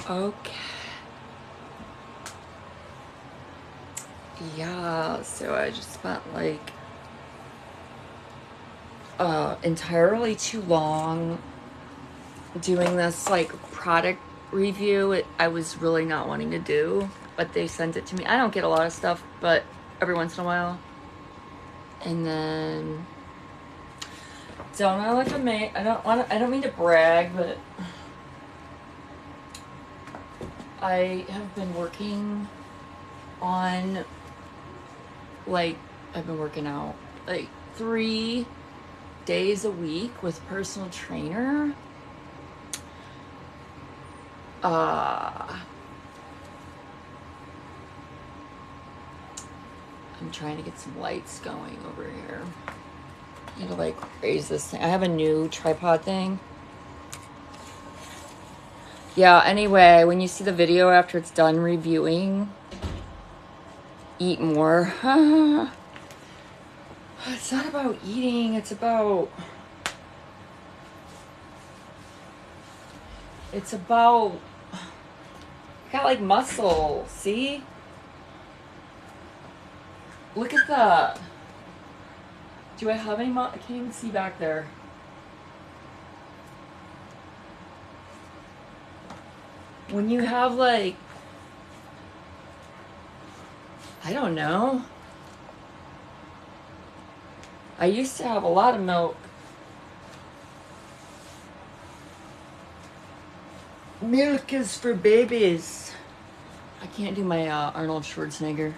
Okay. Yeah, so I just spent like entirely too long doing this like product review. I was really not wanting to do, but they sent it to me. I don't get a lot of stuff, but every once in a while. And then don't know like I don't mean to brag, but I have been working on like I've been working out like 3 days a week with personal trainer. I'm trying to get some lights going over here. I need to like raise this thing. I have a new tripod thing. Yeah, anyway, when you see the video after it's done reviewing, eat more. It's not about eating, it's about I got like muscle, see? Look at that. Do I have any I can't even see back there. When you have like, I don't know. I used to have a lot of milk. Milk is for babies. I can't do my Arnold Schwarzenegger.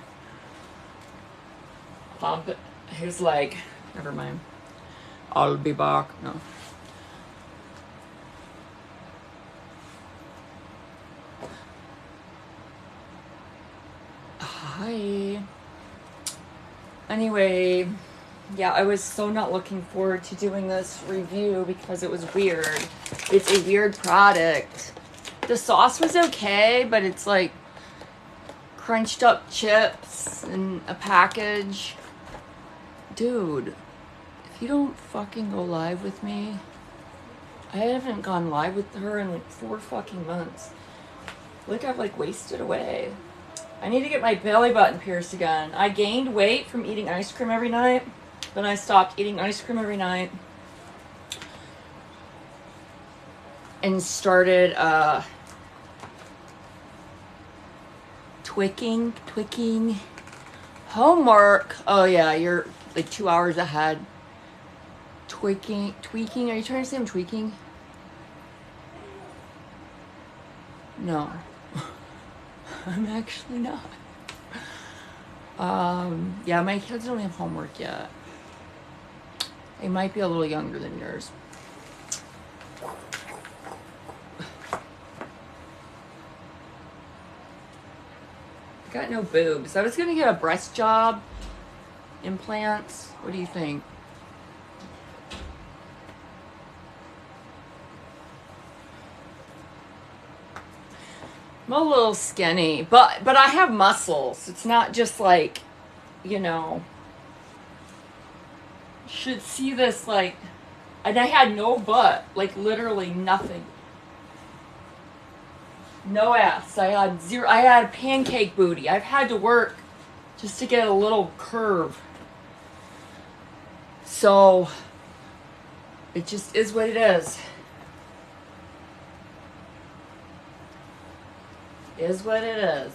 His like, never mind. I'll be back. No. Hi. Anyway, yeah, I was so not looking forward to doing this review because it was weird. It's a weird product. The sauce was okay, but it's like crunched up chips in a package. Dude, if you don't fucking go live with me, I haven't gone live with her in like 4 fucking months. Look, I've like wasted away. I need to get my belly button pierced again. I gained weight from eating ice cream every night. Then I stopped eating ice cream every night. And started tweaking. Homework. Oh yeah, you're like 2 hours ahead. Tweaking. Are you trying to say I'm tweaking? No. I'm actually not. Yeah, my kids don't have homework yet. They might be a little younger than yours. I got no boobs. I was gonna get a breast job. Implants. What do you think? I'm a little skinny, but I have muscles. It's not just like, you know, you should see this like, and I had no butt, like literally nothing. No ass. I had zero. I had a pancake booty. I've had to work just to get a little curve. So it just is what it is. Is what it is.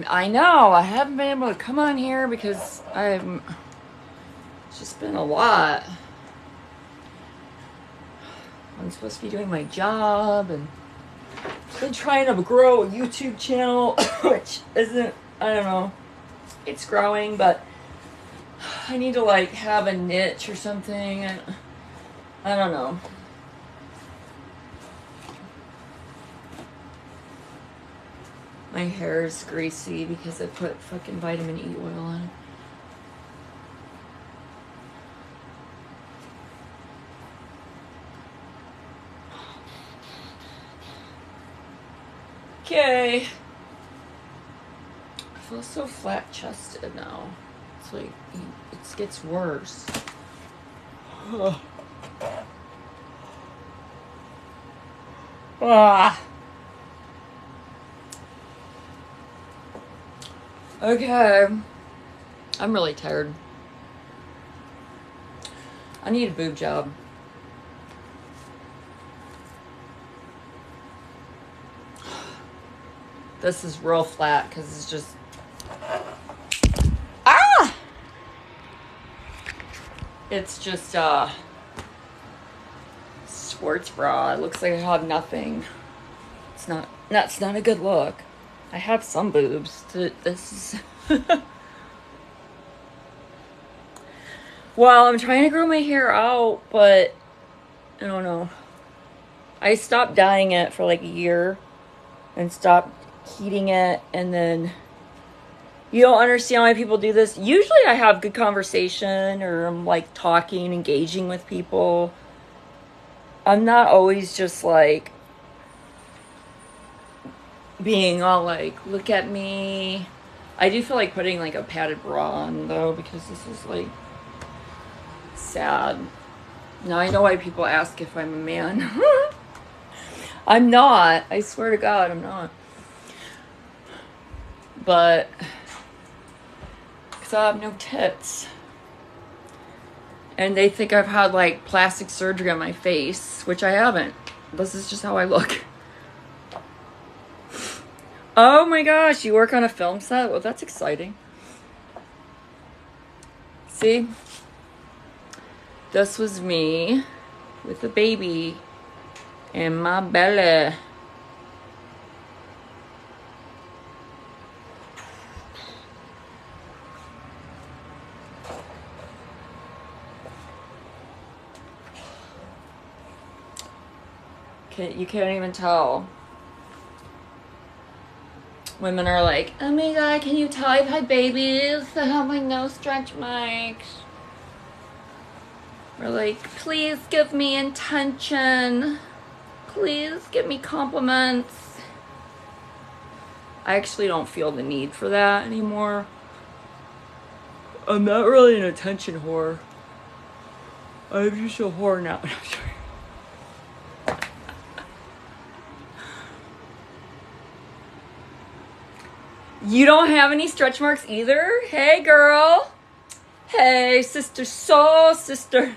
I know. I haven't been able to come on here because it's just been a lot. I'm supposed to be doing my job and been trying to grow a YouTube channel, which isn't, I don't know, it's growing, but I need to like have a niche or something, and I don't know. My hair is greasy because I put fucking vitamin E oil on it. Okay. I feel so flat chested now. It's like, it gets worse. Ah. Okay. I'm really tired. I need a boob job. This is real flat because it's just... Ah! It's just, sports bra. It looks like I have nothing. That's not a good look. I have some boobs. This is... Well, I'm trying to grow my hair out, but I don't know. I stopped dyeing it for like a year and stopped heating it, and then you don't understand why people do this. Usually I have good conversation, or I'm like talking, engaging with people. I'm not always just like being all like, look at me. I do feel like putting like a padded bra on though, because this is like sad. Now I know why people ask if I'm a man. I'm not. I swear to God, I'm not. But because I have no tits. And they think I've had like plastic surgery on my face, which I haven't. This is just how I look. Oh my gosh, you work on a film set? Well, that's exciting. See? This was me with a baby in my belly. You can't even tell. Women are like, oh my God, can you tell I've had babies? I have like no stretch marks. Or like, please give me attention. Please give me compliments. I actually don't feel the need for that anymore. I'm not really an attention whore. I'm just a whore now. I'm sorry. You don't have any stretch marks either? Hey, girl. Hey, sister, soul sister.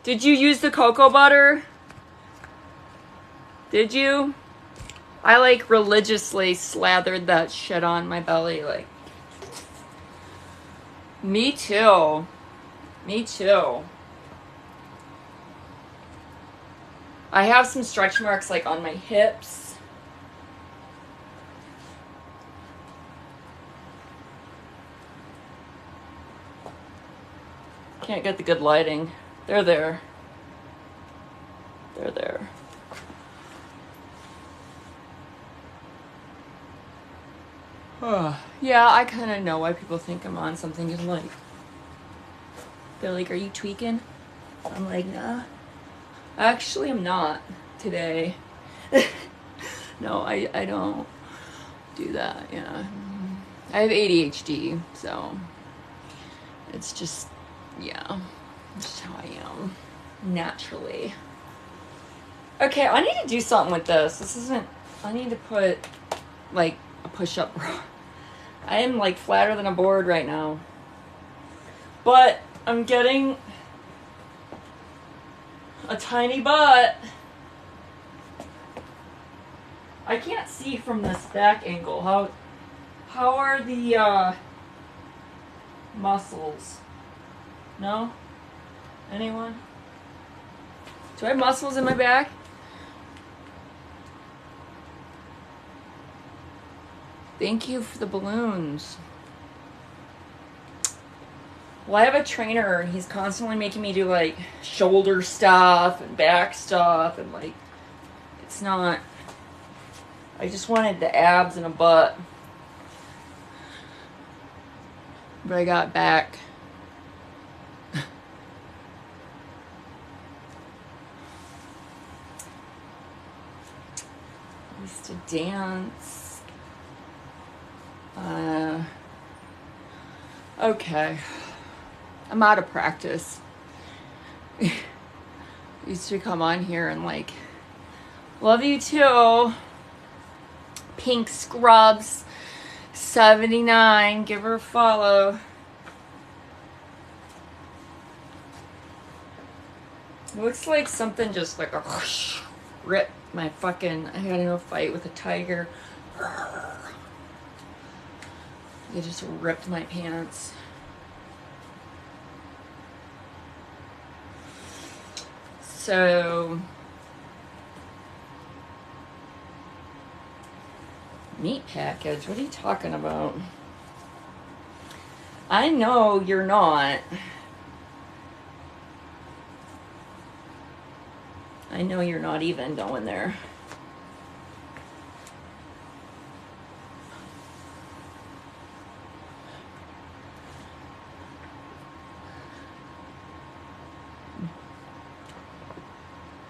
Did you use the cocoa butter? Did you? I like religiously slathered that shit on my belly. Like, me too. Me too. I have some stretch marks like on my hips. Can't get the good lighting. They're there. They're there. Yeah, I kind of know why people think I'm on something. And like, they're like, are you tweaking? I'm like, nah. Actually, I'm not today. No, I don't do that. Yeah. I have ADHD, so it's just, yeah, just how I am naturally. Okay, I need to do something with this. This isn't, I need to put like a push-up bra. I am like flatter than a board right now. But I'm getting a tiny butt. I can't see from this back angle. How are the muscles? No? Anyone? Do I have muscles in my back? Thank you for the balloons. Well, I have a trainer and he's constantly making me do like shoulder stuff and back stuff and like, it's not, I just wanted the abs and a butt. But I got back. I used to dance. Okay. I'm out of practice. I used to come on here and like Love you too. Pink Scrubs 79. Give her a follow. Looks like something just like a ripped my fucking. I got into a fight with a tiger. It just ripped my pants. So, meat package, what are you talking about? I know you're not. I know you're not even going there.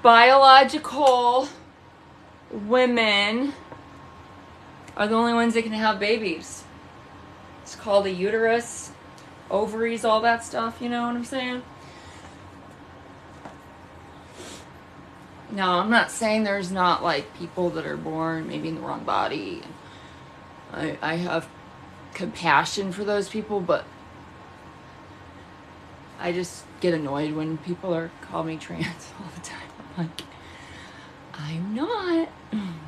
Biological women are the only ones that can have babies. It's called a uterus, ovaries, all that stuff, you know what I'm saying? No, I'm not saying there's not like people that are born maybe in the wrong body. I have compassion for those people, but I just get annoyed when people call me trans all the time. I'm like, I'm not.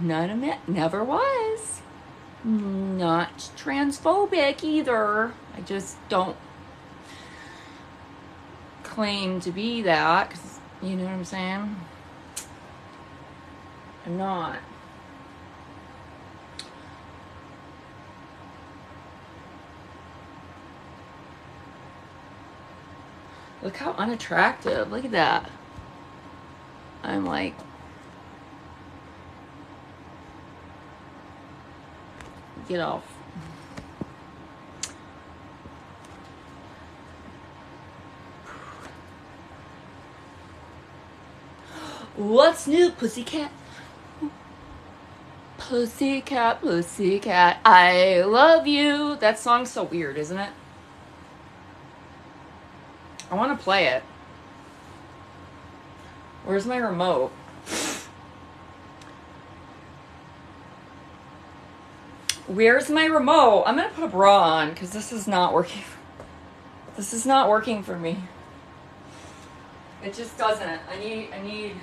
None of it. Never was. Not transphobic either. I just don't claim to be that, 'cause, you know what I'm saying? I'm not. Look how unattractive. Look at that. I'm like, get off. What's new, pussycat? Pussycat, pussycat, I love you. That song's so weird, isn't it? I want to play it. Where's my remote? Where's my remote? I'm gonna put a bra on because this is not working. This is not working for me. It just doesn't. I need. I need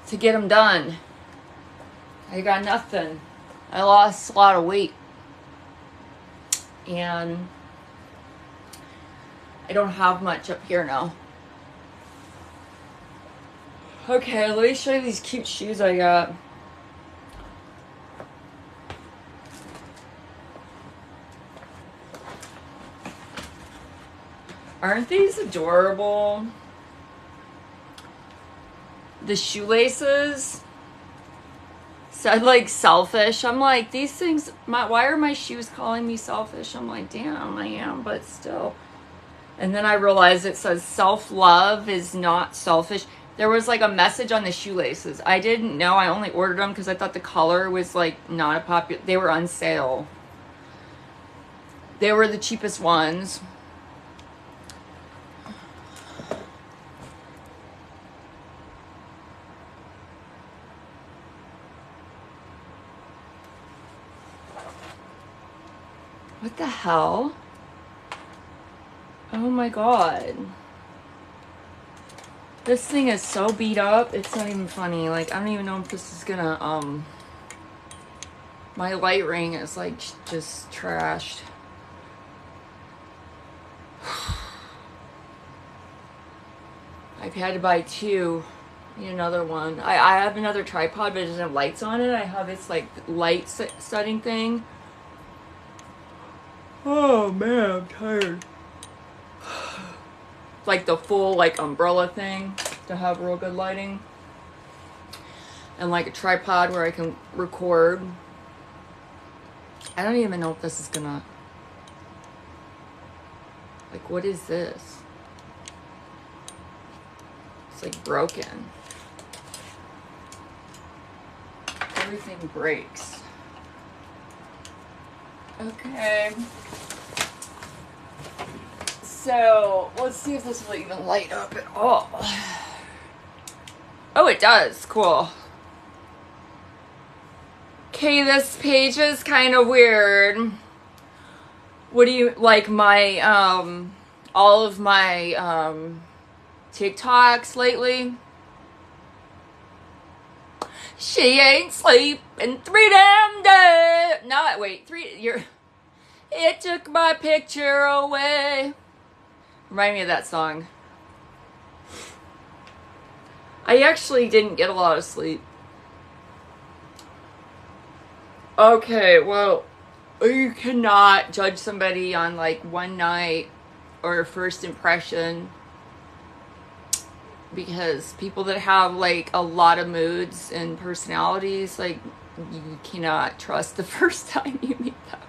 to get them done. I got nothing. I lost a lot of weight. And I don't have much up here now. Okay, let me show you these cute shoes I got. Aren't these adorable? The shoelaces said like selfish. I'm like, these things, why are my shoes calling me selfish? I'm like, damn, I am, but still. And then I realized it says self-love is not selfish. There was like a message on the shoelaces. I didn't know. I only ordered them because I thought the color was like not a popular. They were on sale. They were the cheapest ones. What the hell? Oh my god. This thing is so beat up, it's not even funny. Like, I don't even know if this is gonna, my light ring is like just trashed. I've had to buy two. Need another one. I have another tripod, but it doesn't have lights on it. I have this like light setting thing. Oh man, I'm tired. Like the full like umbrella thing to have real good lighting. And like a tripod where I can record. I don't even know if this is gonna... Like, what is this? It's like broken. Everything breaks. Okay. So, let's see if this will even light up at all. Oh, it does. Cool. Okay, this page is kind of weird. What do you like my all of my TikToks lately? She ain't sleeping 3 damn days. No, wait, it took my picture away. Remind me of that song. I actually didn't get a lot of sleep. Okay, well, you cannot judge somebody on like one night or first impression, because people that have like a lot of moods and personalities, like, you cannot trust the first time you meet them.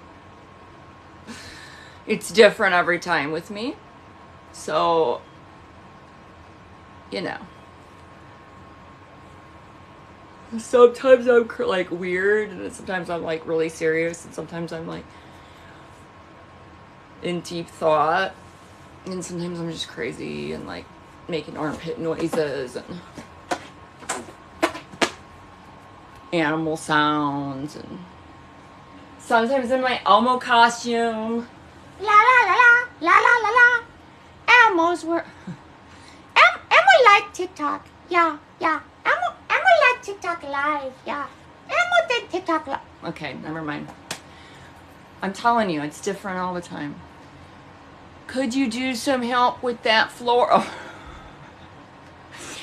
It's different every time with me. So, you know. Sometimes I'm like weird, and sometimes I'm like really serious, and sometimes I'm like in deep thought, and sometimes I'm just crazy and like making armpit noises and animal sounds, and sometimes in my Elmo costume. La la la la la la la la. Elmo's were Elmo like TikTok. Yeah. Elmo like TikTok live. Yeah. Elmo did TikTok live. Okay, never mind. I'm telling you, it's different all the time. Could you do some help with that floor? Oh.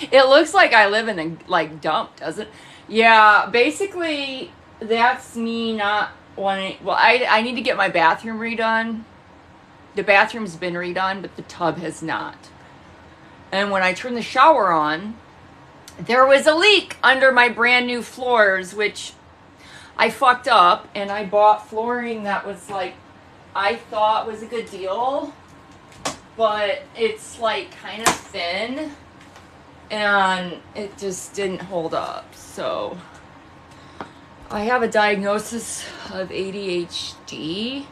It looks like I live in a like dump, doesn't it? Yeah, basically that's me not wanting. Well, I need to get my bathroom redone. The bathroom's been redone, but the tub has not. And when I turned the shower on, there was a leak under my brand new floors, which I fucked up, and I bought flooring that was like, I thought was a good deal, but it's like kind of thin, and it just didn't hold up. So I have a diagnosis of ADHD.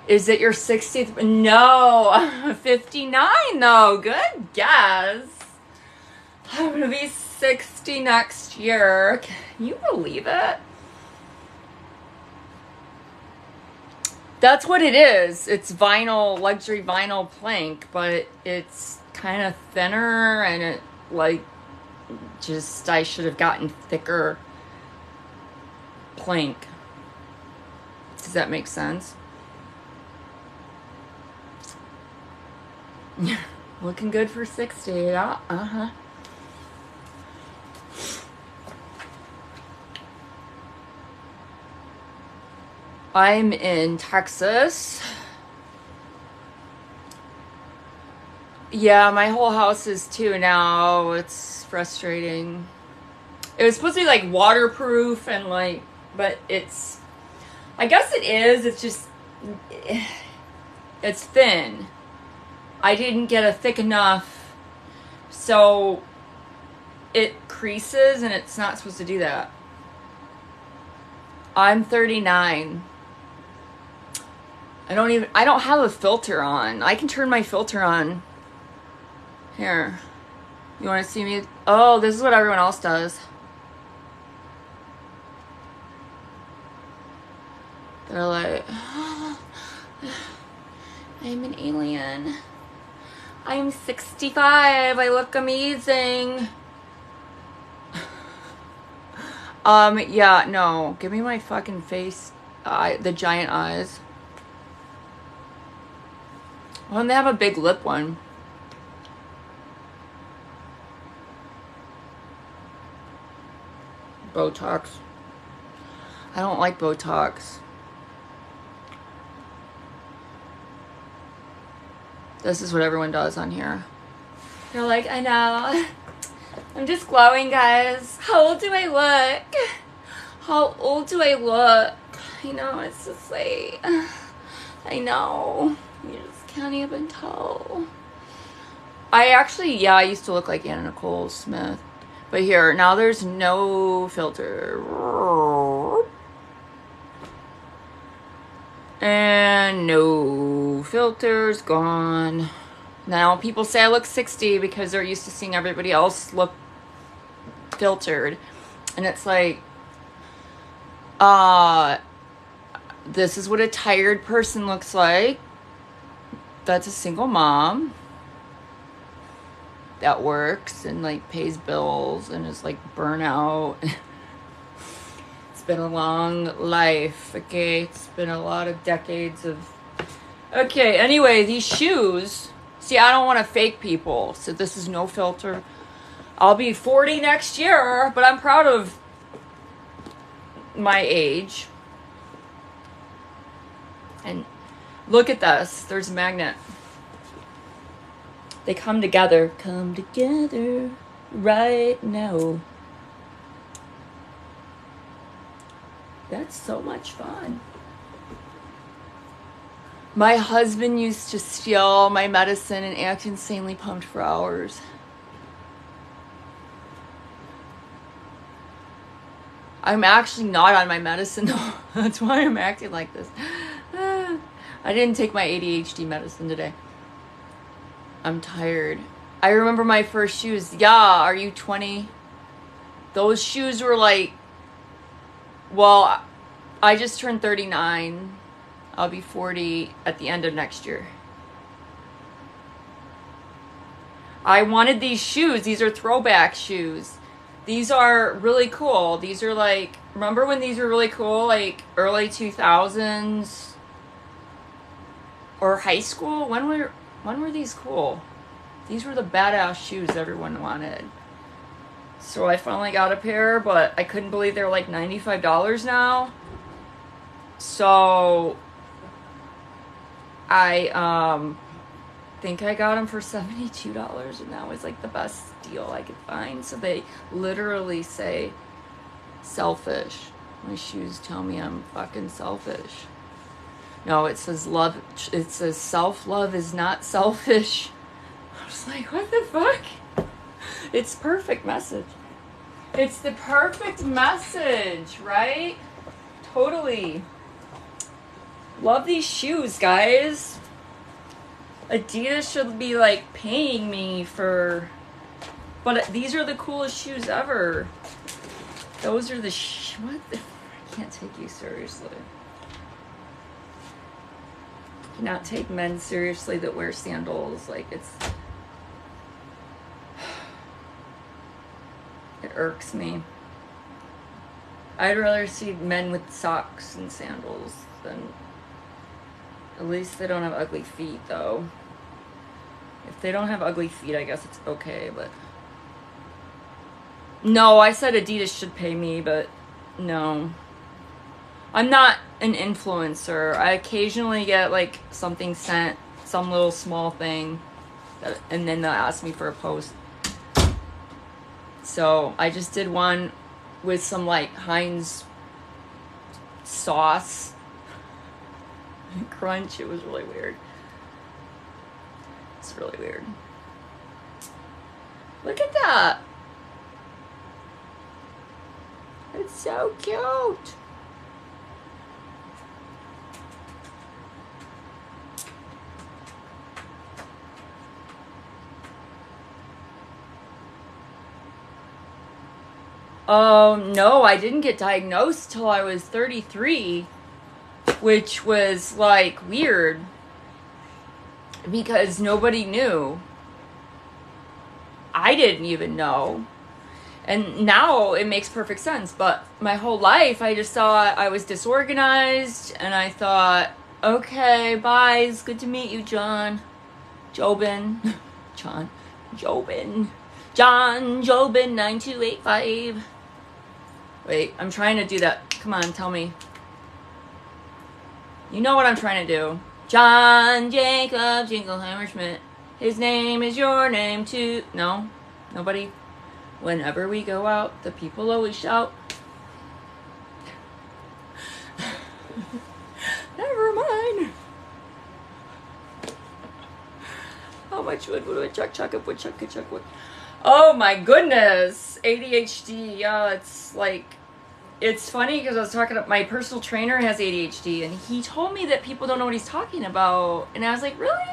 Is it your 60th? No, 59 though. Good guess. I'm gonna be 60 next year. Can you believe it? That's what it is. It's vinyl, luxury vinyl plank, but it's kind of thinner, and it like just, I should have gotten thicker plank. Does that make sense? Looking good for 60. Yeah, uh-huh. I'm in Texas. Yeah, my whole house is too now. It's frustrating. It was supposed to be like waterproof and like, but it's, I guess it is. It's just, it's thin. I didn't get a thick enough, so it creases, and it's not supposed to do that. I'm 39. I don't have a filter on. I can turn my filter on. Here. You want to see me? Oh, this is what everyone else does. They're like, I'm an alien. I'm 65. I look amazing. Yeah, no. Give me my fucking face. The giant eyes. Well, and they have a big lip one. Botox. I don't like Botox. This is what everyone does on here. They're like, I know. I'm just glowing, guys. How old do I look? How old do I look? I know, it's just like, I know. You just can't even tell. I used to look like Anna Nicole Smith. But here, now there's no filter. And no filters, gone. Now people say I look 60 because they're used to seeing everybody else look filtered. And it's like, this is what a tired person looks like. That's a single mom that works and like pays bills and is like burnout. It's been a long life, okay? It's been a lot of decades of... Okay, anyway, these shoes... See, I don't want to fake people, so this is no filter. I'll be 40 next year, but I'm proud of my age. And look at this. There's a magnet. They come together. Come together right now. That's so much fun. My husband used to steal my medicine and act insanely pumped for hours. I'm actually not on my medicine though. That's why I'm acting like this. I didn't take my ADHD medicine today. I'm tired. I remember my first shoes. Yeah, are you 20? Those shoes were like... Well, I just turned 39. I'll be 40 at the end of next year. I wanted these shoes. These are throwback shoes. These are really cool. These are like... Remember when these were really cool? Like early 2000s? Or high school? When were these cool? These were the badass shoes everyone wanted. So I finally got a pair, but I couldn't believe they were like $95 now. So I think I got them for $72, and that was like the best deal I could find. So they literally say selfish. My shoes tell me I'm fucking selfish. No, it says love. It says self-love is not selfish. I was like, what the fuck? It's perfect message. It's the perfect message, right? Totally. Love these shoes, guys. Adidas should be like paying me for... But these are the coolest shoes ever. Those are the... What the... I can't take you seriously. Cannot take men seriously that wear sandals. Like, it's... It irks me. I'd rather see men with socks and sandals than... At least they don't have ugly feet, though. If they don't have ugly feet, I guess it's okay, but... No, I said Adidas should pay me, but no. I'm not an influencer. I occasionally get, like, something sent, some little small thing, and then they'll ask me for a post. So, I just did one with some, like, Heinz sauce. Crunch. It was really weird. It's really weird. Look at that. It's so cute. No, I didn't get diagnosed till I was 33, which was like weird because nobody knew. I didn't even know. And now it makes perfect sense. But my whole life, I just thought I was disorganized. And I thought, okay, bye. It's good to meet you, John. Jobin. John. Jobin. John Jobin 9285. Wait, I'm trying to do that. Come on, tell me. You know what I'm trying to do. John Jacob Jingleheimer Schmidt. His name is your name too. No? Nobody? Whenever we go out, the people always shout. Never mind. How much wood would woodchuck chuck if woodchuck could chuck wood? Oh my goodness. ADHD. Yeah, it's like, it's funny because I was talking to my personal trainer has ADHD and he told me that people don't know what he's talking about. And I was like, really?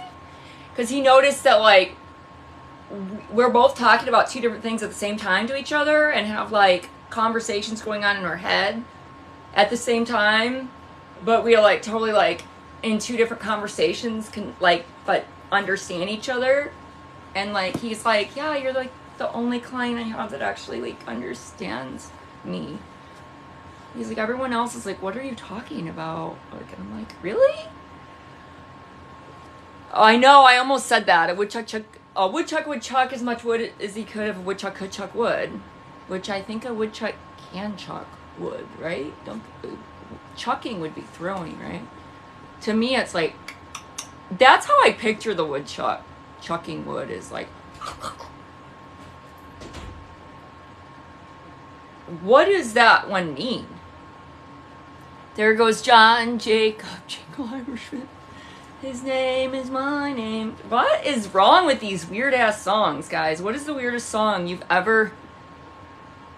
Because he noticed that like we're both talking about two different things at the same time to each other and have like conversations going on in our head at the same time, but we are like totally like in two different conversations can like but understand each other. And like he's like, yeah, you're like the only client I have that actually like understands me. He's like, everyone else is like, what are you talking about? Like, and I'm like, really? Oh, I know, I almost said that. A woodchuck would chuck as much wood as he could if a woodchuck could chuck wood. Which I think a woodchuck can chuck wood, right? Chucking would be throwing, right? To me, it's like, that's how I picture the woodchuck. Chucking wood is like, what does that one mean? There goes John Jacob Jingleheimer Schmidt. His name is my name. What is wrong with these weird ass songs, guys? What is the weirdest song you've ever?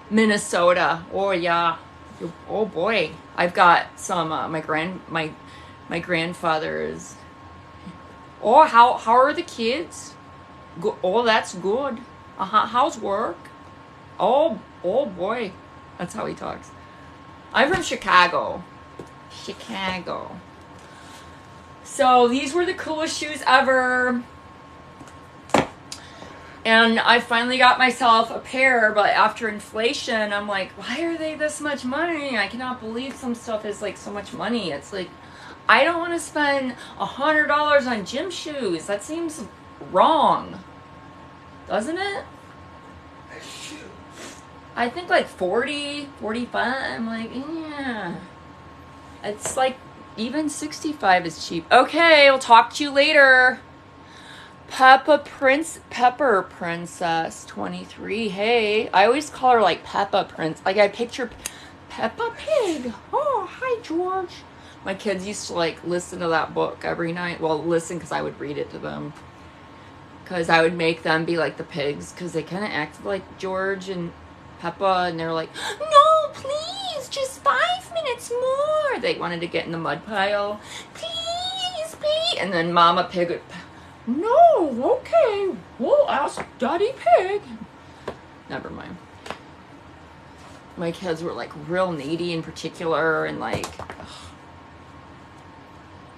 Minnesota. Oh yeah. Oh boy. I've got some. My grandfather is. Oh, how are the kids? Oh, that's good. How's work? Oh boy. That's how he talks. I'm from Chicago. So these were the coolest shoes ever. And I finally got myself a pair, but after inflation, I'm like, why are they this much money? I cannot believe some stuff is like so much money. It's like, I don't want to spend $100 on gym shoes. That seems wrong. Doesn't it? I think like 40, 45. I'm like, yeah. It's like, even 65 is cheap. Okay, I'll talk to you later. Pepper Princess 23. Hey, I always call her like Peppa Prince. Like I picture Peppa Pig. Oh, hi George. My kids used to like listen to that book every night. Well, listen because I would read it to them. Because I would make them be like the pigs because they kind of acted like George and Peppa, and they're like, no, please, just 5 minutes more. They wanted to get in the mud pile. Please. And then Mama Pig would, no, okay, we'll ask Daddy Pig. Never mind. My kids were like real needy in particular, and like, ugh.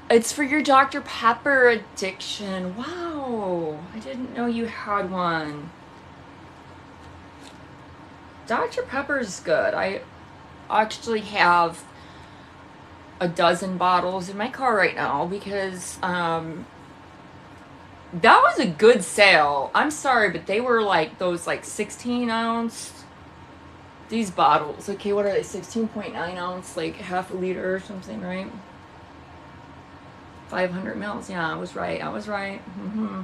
It's for your Dr. Pepper addiction. Wow, I didn't know you had one. Dr. Pepper's good. I actually have a dozen bottles in my car right now because that was a good sale. I'm sorry, but they were like those like 16 ounce. These bottles. Okay, what are they? 16.9 ounce, like half a liter or something, right? 500 mils. Yeah, I was right. Mm-hmm.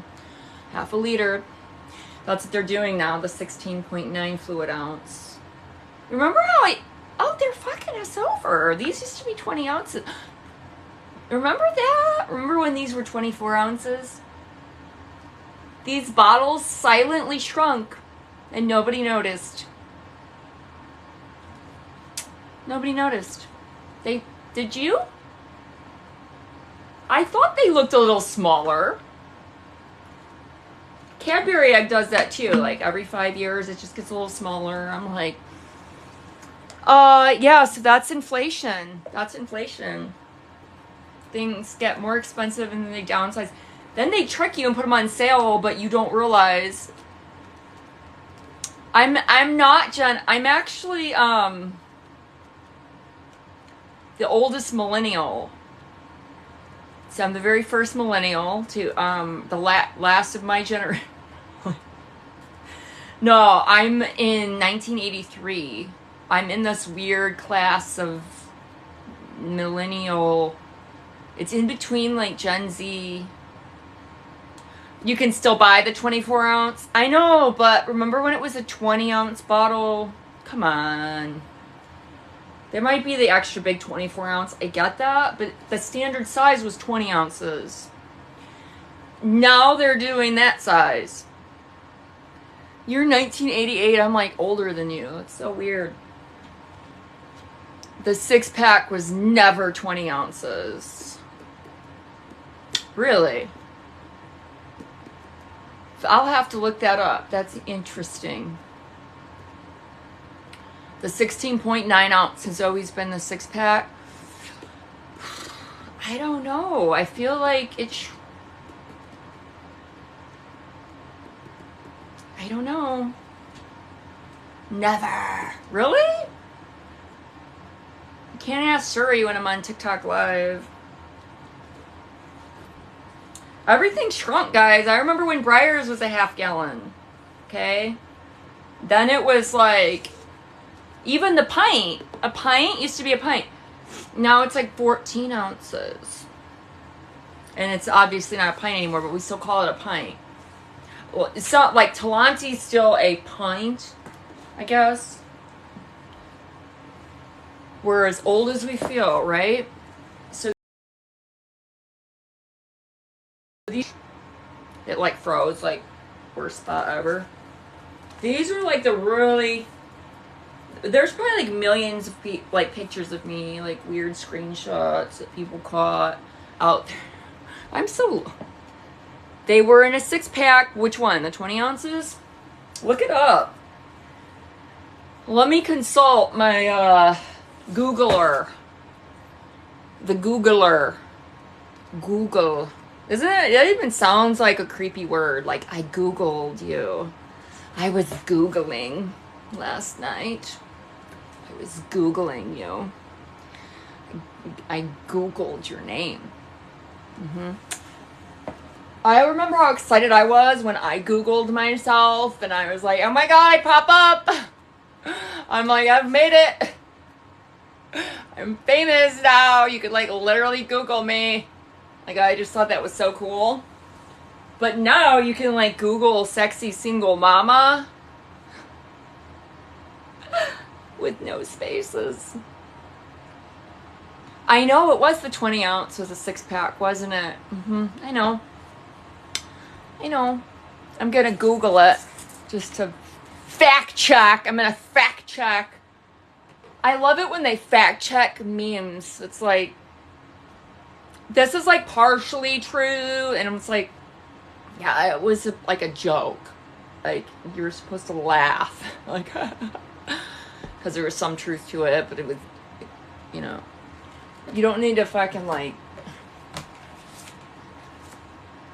Half a liter. That's what they're doing now, the 16.9 fluid ounce. Remember how oh, they're fucking us over. These used to be 20 ounces. Remember that? Remember when these were 24 ounces? These bottles silently shrunk and nobody noticed. Nobody noticed. Did you? I thought they looked a little smaller. Cadbury Egg does that too. Like every 5 years, it just gets a little smaller. I'm like, yeah, so that's inflation. That's inflation. Things get more expensive and then they downsize. Then they trick you and put them on sale, but you don't realize I'm not Gen. I'm actually the oldest millennial. So I'm the very first millennial to the last of my generation. No, I'm in 1983. I'm in this weird class of millennial. It's in between like Gen Z. You can still buy the 24 ounce. I know, but remember when it was a 20 ounce bottle? Come on. There might be the extra big 24 ounce. I get that, but the standard size was 20 ounces. Now they're doing that size. You're 1988. I'm like older than you. It's so weird. The 6-pack was never 20 ounces. Really? I'll have to look that up. That's interesting. The 16.9 ounce has always been the 6-pack. I don't know. I feel like it's... I don't know. Never. Really? I can't ask Suri when I'm on TikTok Live. Everything shrunk, guys. I remember when Breyers was a half gallon. Okay? Then it was like... Even the pint. A pint used to be a pint. Now it's like 14 ounces. And it's obviously not a pint anymore, but we still call it a pint. Well, it's not like Talante's still a pint, I guess. We're as old as we feel, right? So these, it like froze, like worst thought ever. These were like the really, there's probably like millions of like pictures of me, like weird screenshots that people caught out there. I'm so, they were in a 6-pack. Which one? The 20 ounces? Look it up. Let me consult my Googler. The Googler. Google. Isn't it? That even sounds like a creepy word. Like, I Googled you. I was Googling last night. I was Googling you. I Googled your name. I remember how excited I was when I Googled myself and I was like, oh my god, I pop up. I'm like, I've made it. I'm famous now. You could like literally Google me. Like, I just thought that was so cool. But now you can like Google sexy single mama with no spaces. I know it was the 20 ounce was a 6-pack, wasn't it? I know. I'm gonna Google it just to fact check. I'm gonna fact check. I love it when they fact check memes. It's like, this is like partially true, and it's like, yeah, it was like a joke. Like, you're supposed to laugh, like, because there was some truth to it, but it was, you know, you don't need to fucking like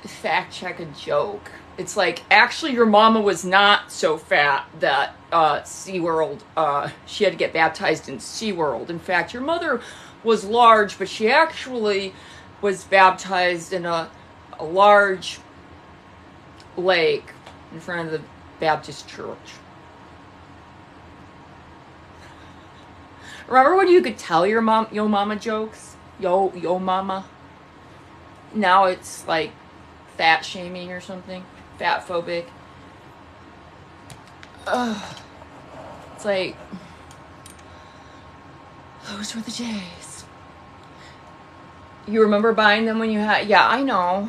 fact check a joke. It's like, actually your mama was not so fat that SeaWorld, she had to get baptized in SeaWorld. In fact, your mother was large, but she actually was baptized in a large lake in front of the Baptist church. Remember when you could tell your mama jokes? Yo mama? Now it's like fat shaming or something. Fat phobic. Ugh. It's like, those were the days. You remember buying them when you had, yeah, I know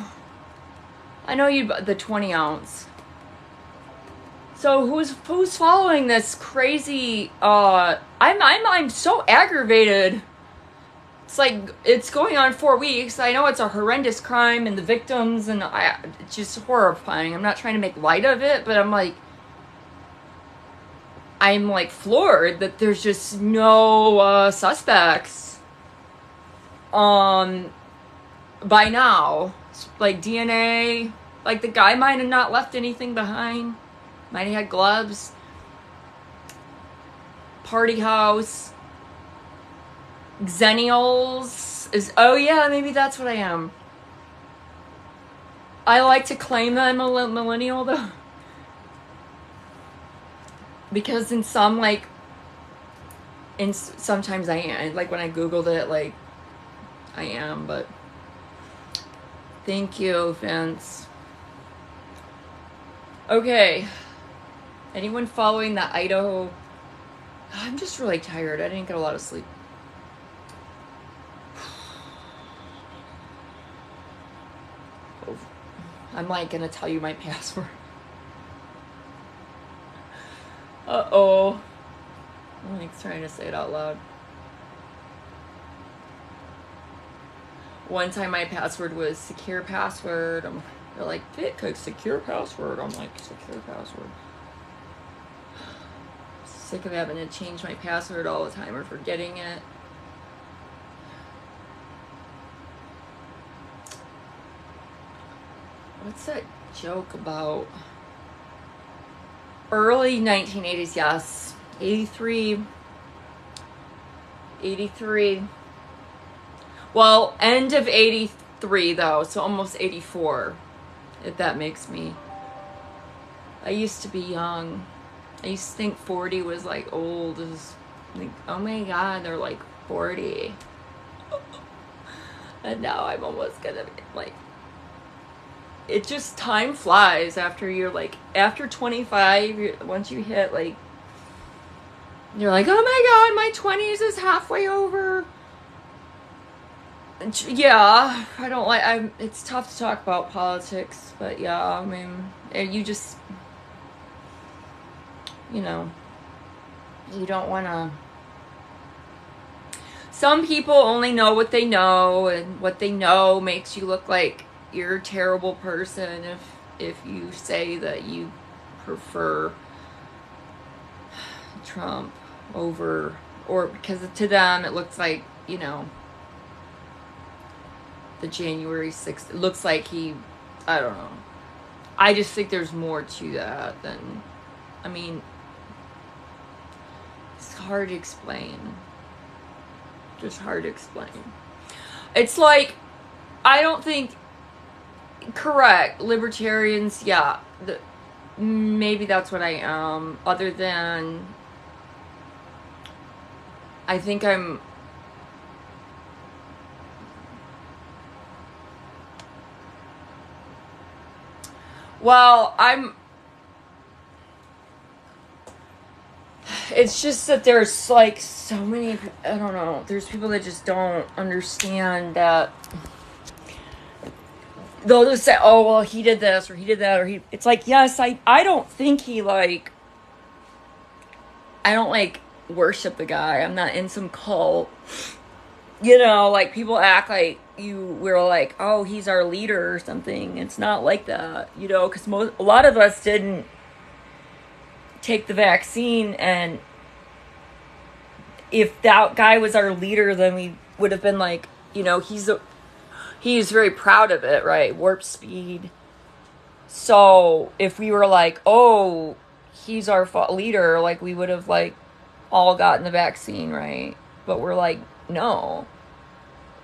you, the 20 ounce. So who's following this crazy, I'm so aggravated. It's like, it's going on 4 weeks. I know it's a horrendous crime and the victims, and it's just horrifying. I'm not trying to make light of it, but I'm like floored that there's just no suspects by now. Like DNA, like the guy might have not left anything behind. Might have had gloves. Party House. Xennials is, oh yeah, maybe that's what I am. I like to claim that I'm a millennial though. Because in some, like, sometimes I am. Like when I Googled it, like, I am, but thank you, Vince. Okay. Anyone following the Idaho? I'm just really tired. I didn't get a lot of sleep. Oh, I'm like gonna tell you my password. Uh-oh. I'm like trying to say it out loud. One time my password was secure password. They're like, Vic, secure password. I'm like, secure password. Sick of having to change my password all the time or forgetting it. What's that joke about? Early 1980s, yes. 83. Well, end of 83 though, so almost 84. If that makes me. I used to be young. I used to think 40 was like old. Like, oh my god, they're like 40. And now I'm almost gonna be like, it just, time flies after you're like, after 25, once you hit like, you're like, oh my god, my 20s is halfway over. Yeah, I don't like, it's tough to talk about politics, but yeah, I mean, you just, you know, you don't want to, some people only know what they know, and what they know makes you look like you're a terrible person if you say that you prefer Trump over, or because to them it looks like, you know, the January 6th, it looks like he, I don't know. I just think there's more to that than, I mean, it's hard to explain. Just hard to explain. It's like, I don't think, correct, libertarians, yeah, maybe that's what I am, other than, I think I'm, well, it's just that there's like so many, I don't know, there's people that just don't understand that. They'll just say, oh, well, he did this, or he did that, or it's like, yes, I don't think he, like, I don't, like, worship the guy. I'm not in some cult. You know, like, people act like we're like, oh, he's our leader or something. It's not like that, you know, because a lot of us didn't take the vaccine, and if that guy was our leader, then we would have been like, you know, he's very proud of it, right? Warp speed. So if we were like, oh, he's our leader, like, we would have like all gotten the vaccine, right? But we're like, no.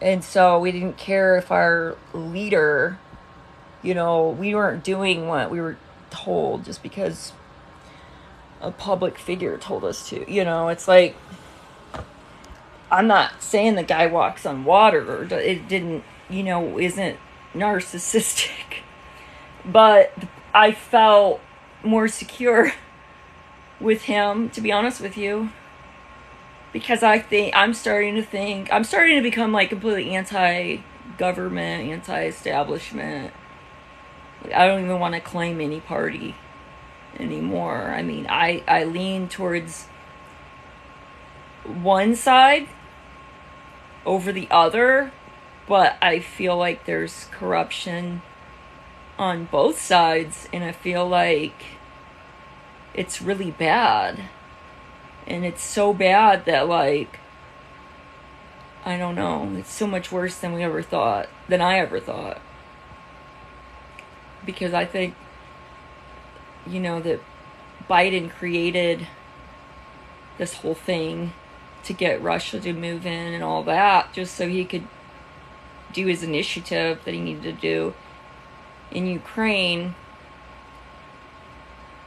And so we didn't care if our leader, you know, we weren't doing what we were told just because a public figure told us to, you know. It's like, I'm not saying the guy walks on water, or it didn't, you know, isn't narcissistic, but I felt more secure with him, to be honest with you, because I think I'm starting to become like completely anti-government, anti-establishment. I don't even want to claim any party anymore. I mean, I lean towards one side over the other, but I feel like there's corruption on both sides, and I feel like it's really bad. And it's so bad that, like, I don't know, it's so much worse than I ever thought. Because I think, you know, that Biden created this whole thing to get Russia to move in and all that, just so he could do his initiative that he needed to do in Ukraine,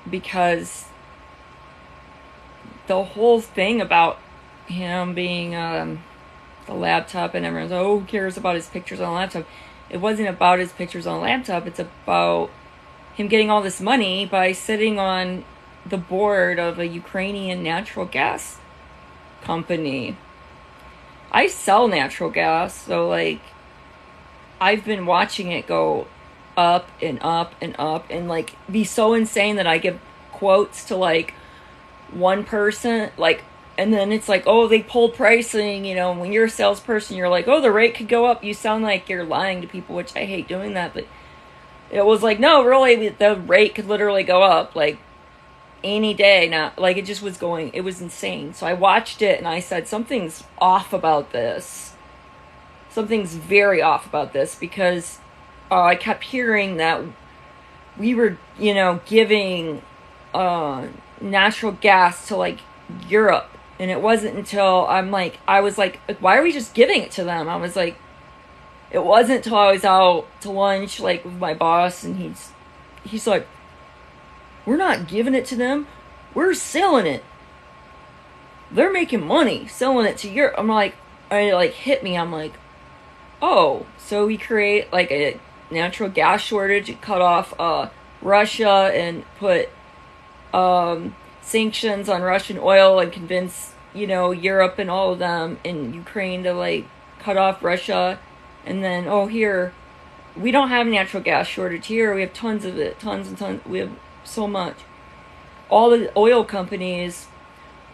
because the whole thing about him being the laptop, and everyone's, oh, who cares about his pictures on the laptop? It wasn't about his pictures on the laptop. It's about him getting all this money by sitting on the board of a Ukrainian natural gas company. I sell natural gas, so like I've been watching it go up and up and up, and like be so insane that I give quotes to like one person, like, and then it's like, oh, they pulled pricing, you know. When you're a salesperson, you're like, oh, the rate could go up. You sound like you're lying to people, which I hate doing that, but it was like, no, really, the rate could literally go up like any day now. Like, it just was going, it was insane. So I watched it and I said, something's off about this. Something's very off about this, because I kept hearing that we were, you know, giving natural gas to like Europe. And it wasn't until I was like, why are we just giving it to them? I was like, it wasn't until I was out to lunch, like, with my boss, and he's like, we're not giving it to them. We're selling it. They're making money selling it to Europe. I'm like, it like hit me. I'm like, oh, so we create like a natural gas shortage, cut off Russia, and put sanctions on Russian oil, and convince, you know, Europe and all of them in Ukraine to like cut off Russia. And then, oh, here, we don't have natural gas shortage here. We have tons of it, tons and tons. We have so much. All the oil companies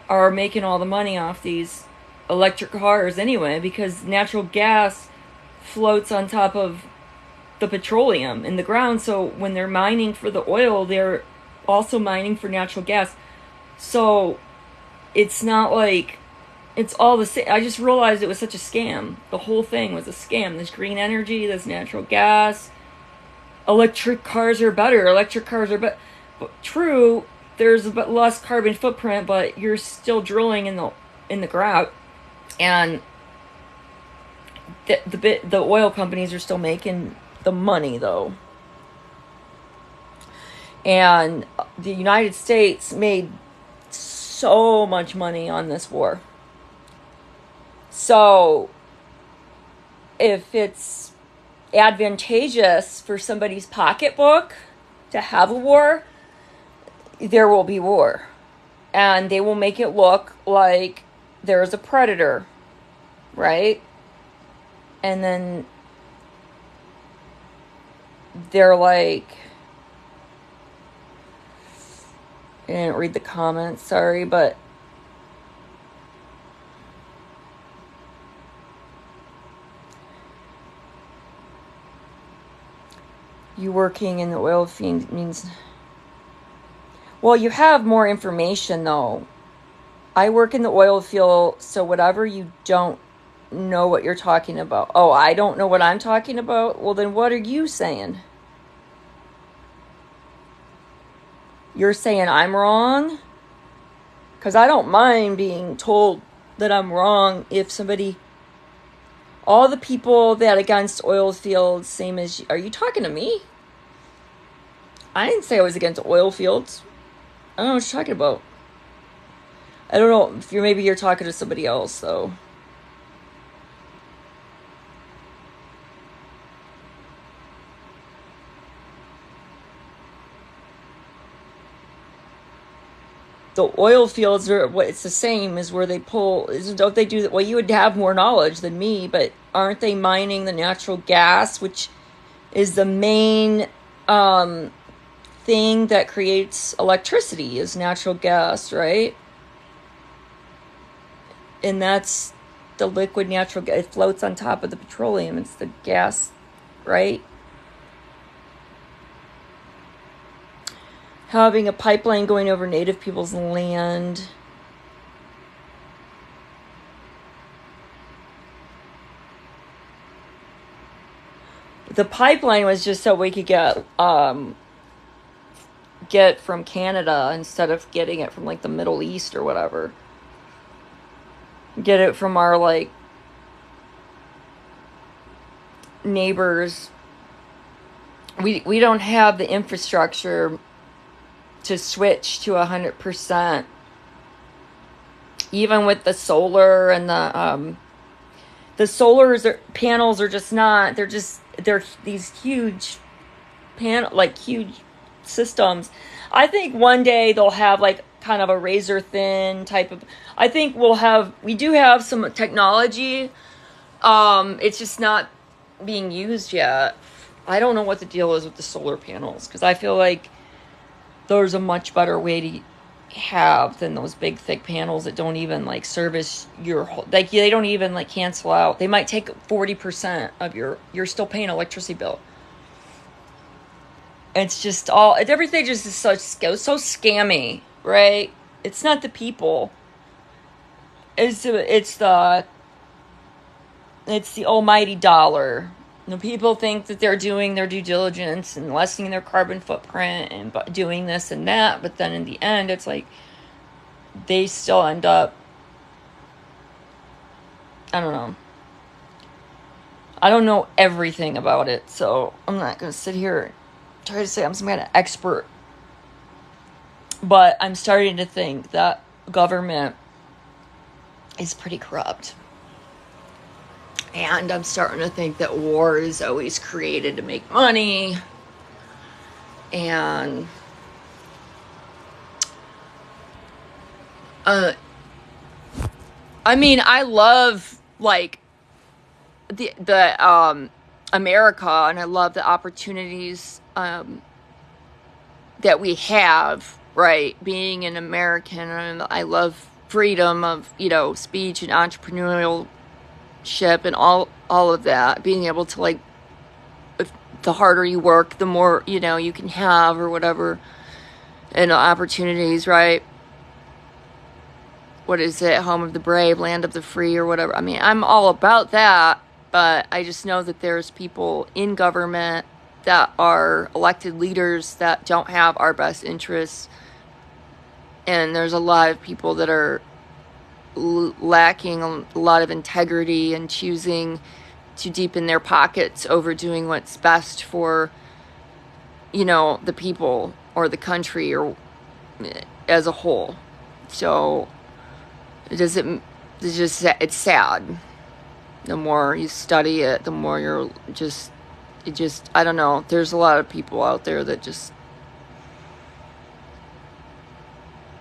are making all the money off these electric cars anyway, because natural gas floats on top of the petroleum in the ground. So when they're mining for the oil, they're also mining for natural gas. So it's not like it's all the same. I just realized it was such a scam. The whole thing was a scam. This green energy, this natural gas, electric cars are better. Electric cars are better. True, there's a bit less carbon footprint, but you're still drilling in the ground, and the oil companies are still making the money though. And the United States made so much money on this war. So if it's advantageous for somebody's pocketbook to have a war, there will be war. And they will make it look like there's a predator, right? And then they're like, I didn't read the comments, sorry, but you working in the oil field means, well, you have more information though. I work in the oil field, so whatever you don't know what you're talking about. Oh, I don't know what I'm talking about? Well, then what are you saying? You're saying I'm wrong? Because I don't mind being told that I'm wrong if somebody... All the people that against oil fields, same as... Are you talking to me? I didn't say I was against oil fields. I don't know what you're talking about. I don't know if maybe you're talking to somebody else, though. The oil fields are what it's the same as where they pull. Don't they do that? Well, you would have more knowledge than me, but aren't they mining the natural gas, which is the main thing that creates electricity? Is natural gas, right? And that's the liquid natural gas. It floats on top of the petroleum. It's the gas, right? Having a pipeline going over native people's land. The pipeline was just so we could get from Canada instead of getting it from like the Middle East or whatever. get it from our like neighbors. We don't have the infrastructure to switch to 100%. Even with the solar and the panels are just not. They're these huge huge systems. I think one day they'll have like kind of a razor thin type of. I think we do have some technology. It's just not being used yet. I don't know what the deal is with the solar panels, because I feel like there's a much better way to have than those big thick panels that don't even like service your whole, like they don't even like cancel out. They might take 40% of you're still paying electricity bill. It's just everything just is so scammy, right? It's not the people. It's the almighty dollar. People think that they're doing their due diligence and lessening their carbon footprint and doing this and that, but then in the end, it's like they still end up. I don't know. I don't know everything about it, so I'm not going to sit here and try to say I'm some kind of expert. But I'm starting to think that government is pretty corrupt. And I'm starting to think that war is always created to make money. And I mean, I love like the America, and I love the opportunities that we have, right? Being an American, and I love freedom of, speech and entrepreneurial and all of that, being able to like, if the harder you work, the more you can have or whatever, and opportunities, right? What is it, home of the brave, land of the free, or whatever. I mean, I'm all about that, but I just know that there's people in government that are elected leaders that don't have our best interests, and there's a lot of people that are lacking a lot of integrity and choosing to deepen their pockets over doing what's best for the people or the country or as a whole. So it's sad. The more you study it, the more you're just I don't know, there's a lot of people out there that just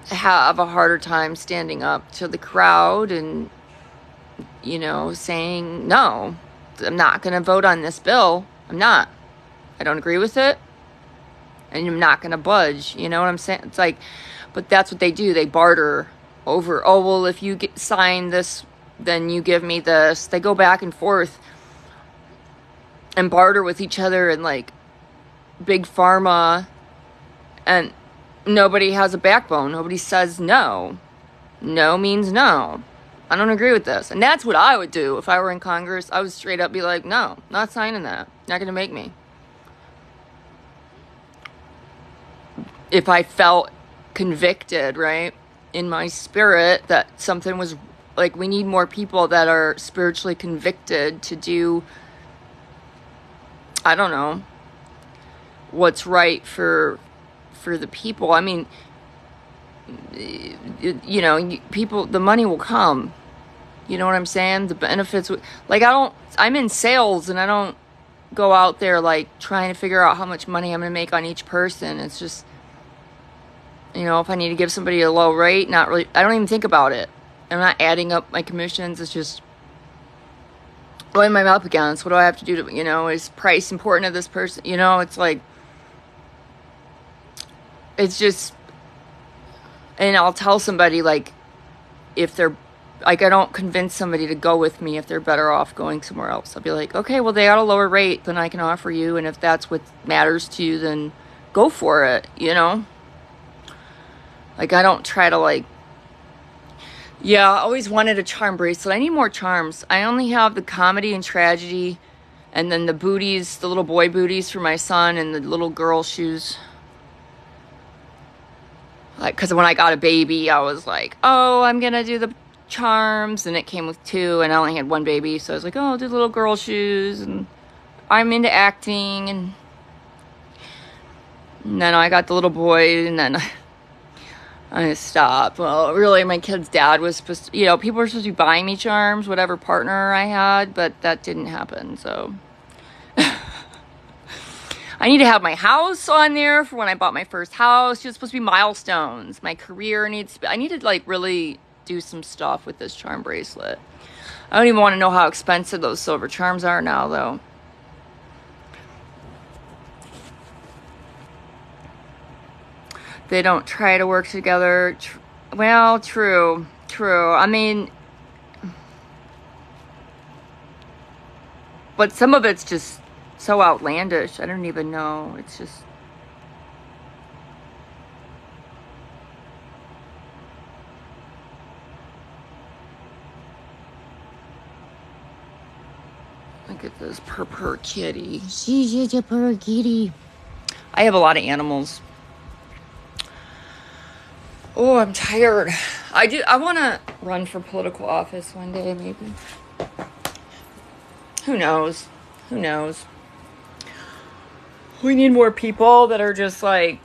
have a harder time standing up to the crowd and saying, no, I'm not going to vote on this bill. I don't agree with it, and I'm not going to budge. You know what I'm saying? It's like, but that's what they do. They barter over, oh, well, if you sign this, then you give me this. They go back and forth and barter with each other, and like big pharma, and nobody has a backbone. Nobody says no. No means no. I don't agree with this. And that's what I would do if I were in Congress. I would straight up be like, no, not signing that. Not going to make me. If I felt convicted, right, in my spirit that something was like, we need more people that are spiritually convicted to do, I don't know, what's right for the people. I mean, people, the money will come. You know what I'm saying? The benefits, like I'm in sales, and I don't go out there like trying to figure out how much money I'm going to make on each person. It's just, if I need to give somebody a low rate, not really, I don't even think about it. I'm not adding up my commissions. It's just, what am I up against? What do I have to do to, is price important to this person? It's like, it's just, and I'll tell somebody, like, if they're, like, I don't convince somebody to go with me if they're better off going somewhere else. I'll be like, okay, well, they got a lower rate than I can offer you, and if that's what matters to you, then go for it, Like, I don't try to, like, yeah, I always wanted a charm bracelet. I need more charms. I only have the comedy and tragedy, and then the booties, the little boy booties for my son, and the little girl shoes. Like, because when I got a baby, I was like, oh, I'm going to do charms, and it came with 2, and I only had 1 baby, so I was like, oh, I'll do little girl shoes, and I'm into acting, and then I got the little boy, and then I stopped. Well, really, my kid's dad was supposed to, people were supposed to be buying me charms, whatever partner I had, but that didn't happen, so. I need to have my house on there for when I bought my first house. It's supposed to be milestones. My career I need to, like, really do some stuff with this charm bracelet. I don't even want to know how expensive those silver charms are now, though. They don't try to work together. Well, true. I mean, but some of it's just so outlandish. I don't even know. It's just... Look at this purr kitty. She's just a purr kitty. I have a lot of animals. Oh, I'm tired. I want to run for political office one day, maybe. Who knows? We need more people that are just like,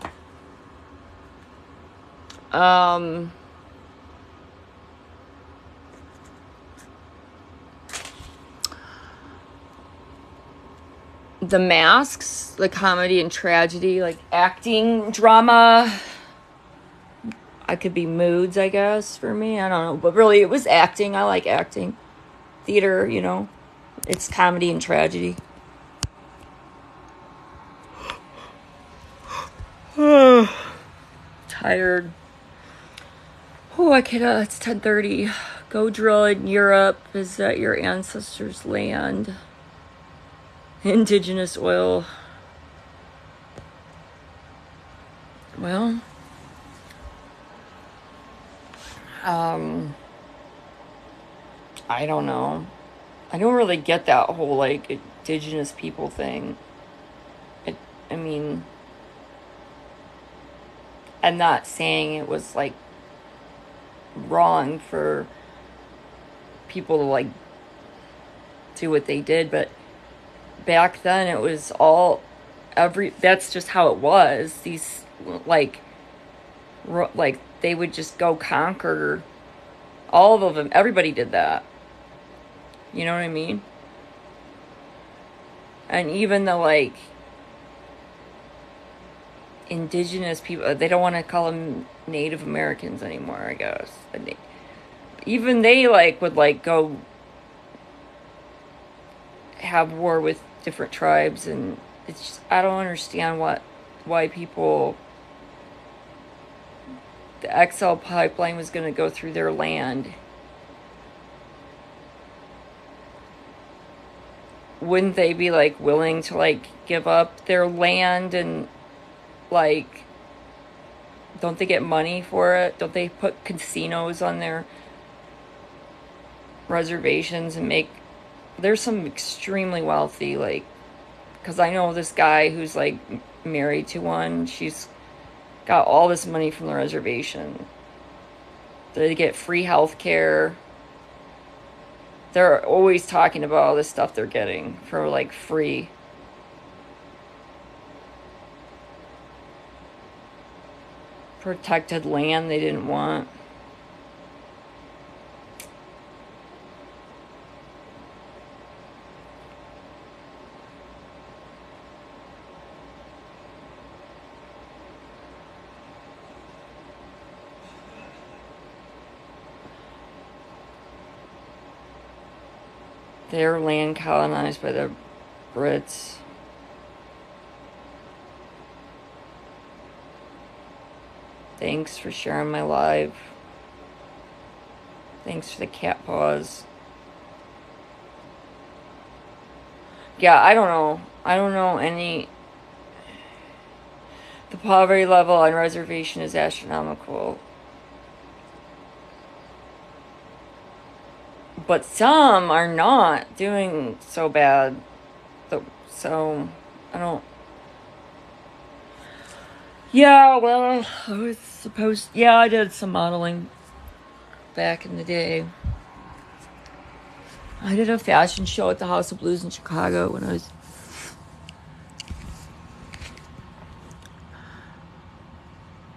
The Masks, the comedy and tragedy, like acting drama. I could be moods, I guess, for me. I don't know. But really, it was acting. I like acting. Theater, It's comedy and tragedy. Tired. Oh, it's 10:30. Go drill in Europe. Visit your ancestors' land. Indigenous oil. Well... I don't know. I don't really get that whole, like, indigenous people thing. I mean, I'm not saying it was, like, wrong for people to, like, do what they did, but back then it was that's just how it was. These, like, they would just go conquer all of them. Everybody did that. You know what I mean? And even the, like, indigenous people, they don't want to call them Native Americans anymore, I guess. Even they, like, would, like, go have war with different tribes, and it's just, I don't understand why people... The XL pipeline was going to go through their land. Wouldn't they be, like, willing to, like, give up their land and, like, don't they get money for it? Don't they put casinos on their reservations and there's some extremely wealthy, like, because I know this guy who's, like, married to one. She's got all this money from the reservation. They get free health care. They're always talking about all this stuff they're getting for, like, free. Protected land they didn't want. Their land colonized by the Brits. Thanks for sharing my live. Thanks for the cat paws. Yeah, I don't know. I don't know any... The poverty level on reservation is astronomical. But some are not doing so bad. So, I don't... Yeah, well, I was supposed... Yeah, I did some modeling. back in the day. I did a fashion show at the House of Blues in Chicago when I was...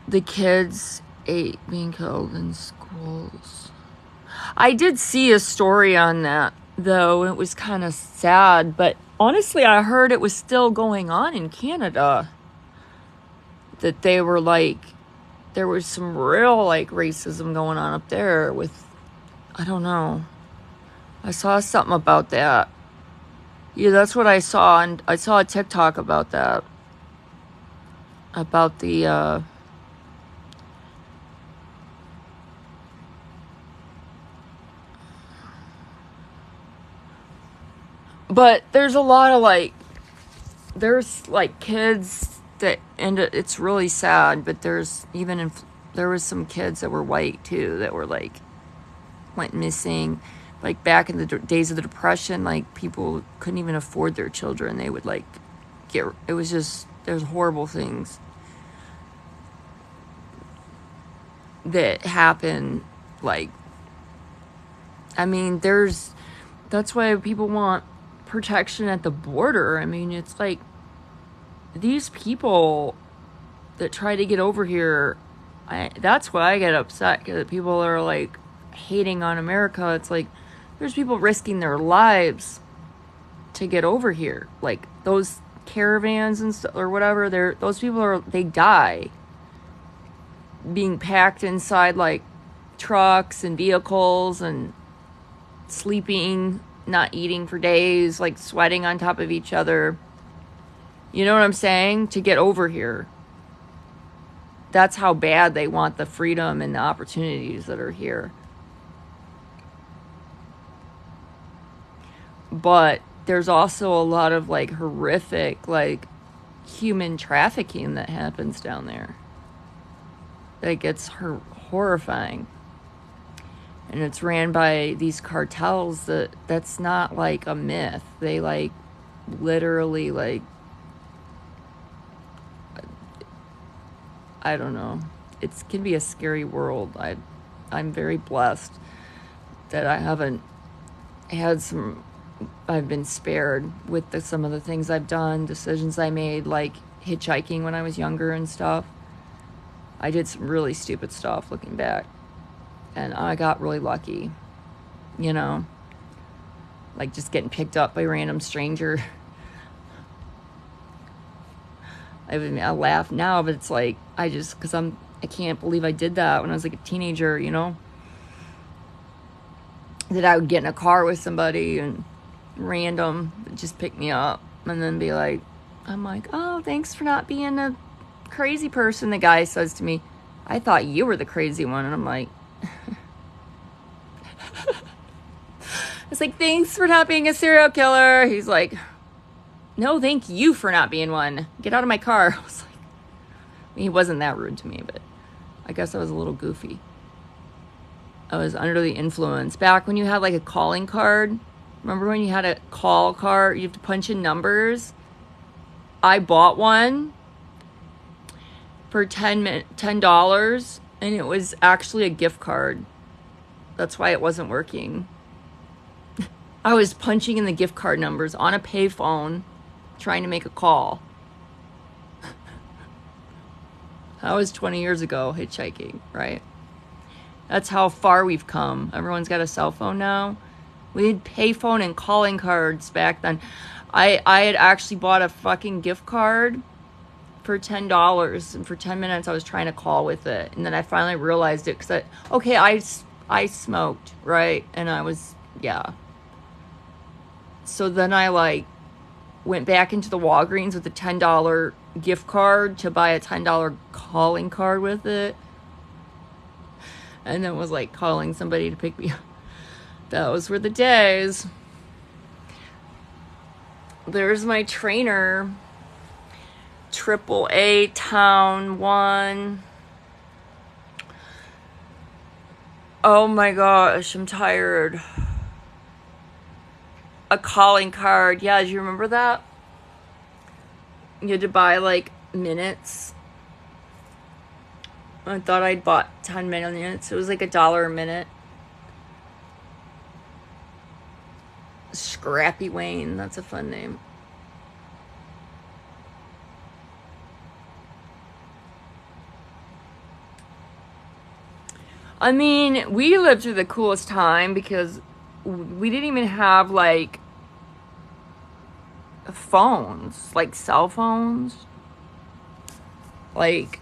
The kids being killed in schools. I did see a story on that, though. It was kind of sad, but honestly, I heard it was still going on in Canada. That they were like, there was some real like racism going on up there with, I don't know. I saw something about that. Yeah, that's what I saw, and I saw a TikTok about that. About the, but there's a lot of like, there's like kids that, and it's really sad, but there's even, there was some kids that were white too, that were like, went missing. Like back in the days of the Depression, like people couldn't even afford their children. They would like it was just, there's horrible things that happen. Like, I mean, that's why people want protection at the border. I mean, it's like these people that try to get over here, that's why I get upset, because people are like hating on America. It's like there's people risking their lives to get over here, like those caravans and stuff or whatever. Those people they die being packed inside like trucks and vehicles and sleeping, not eating for days, like sweating on top of each other. You know what I'm saying? To get over here. That's how bad they want the freedom and the opportunities that are here. But there's also a lot of like horrific, like human trafficking that happens down there. That gets horrifying. And it's ran by these cartels that's not like a myth. They like literally like, I don't know. It can be a scary world. I'm very blessed that I haven't had I've been spared with some of the things I've done, decisions I made, like hitchhiking when I was younger and stuff. I did some really stupid stuff looking back. And I got really lucky, you know, like just getting picked up by a random stranger. I laugh now, but it's like, because I can't believe I did that when I was like a teenager, you know, that I would get in a car with somebody and random just pick me up and then be like, I'm like, oh, thanks for not being a crazy person. The guy says to me, I thought you were the crazy one. And I'm like, it's like, thanks for not being a serial killer. He's like, no, thank you for not being one. Get out of my car. I was like, he wasn't that rude to me, but I guess I was a little goofy. I was under the influence. Back when you had like a calling card. Remember when you had a call card? You have to punch in numbers. I bought one for $10, and it was actually a gift card. That's why it wasn't working. I was punching in the gift card numbers on a payphone, trying to make a call. That was 20 years ago, hitchhiking, right? That's how far we've come. Everyone's got a cell phone now. We had payphone and calling cards back then. I had actually bought a fucking gift card for $10, and for 10 minutes I was trying to call with it, and then I finally realized it because I smoked, right? And I was, yeah. So then I like went back into the Walgreens with a $10 gift card to buy a $10 calling card with it, and then was like calling somebody to pick me up. Those were the days. There's my trainer. AAA Town 1. Oh my gosh, I'm tired. A calling card. Yeah, do you remember that? You had to buy like minutes. I thought I'd bought 10 minutes. It was like $1 a minute. Scrappy Wayne. That's a fun name. I mean, we lived through the coolest time because we didn't even have, like, phones, like cell phones. Like,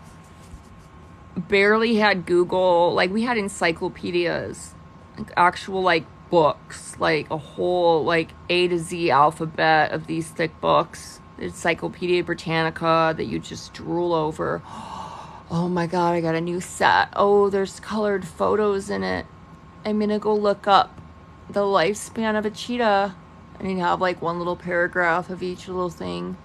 barely had Google. Like, we had encyclopedias, like actual, like, books, like a whole, like, A to Z alphabet of these thick books. Encyclopedia Britannica that you just drool over. Oh my god, I got a new set. Oh, there's colored photos in it. I'm gonna go look up the lifespan of a cheetah. And you have like one little paragraph of each little thing.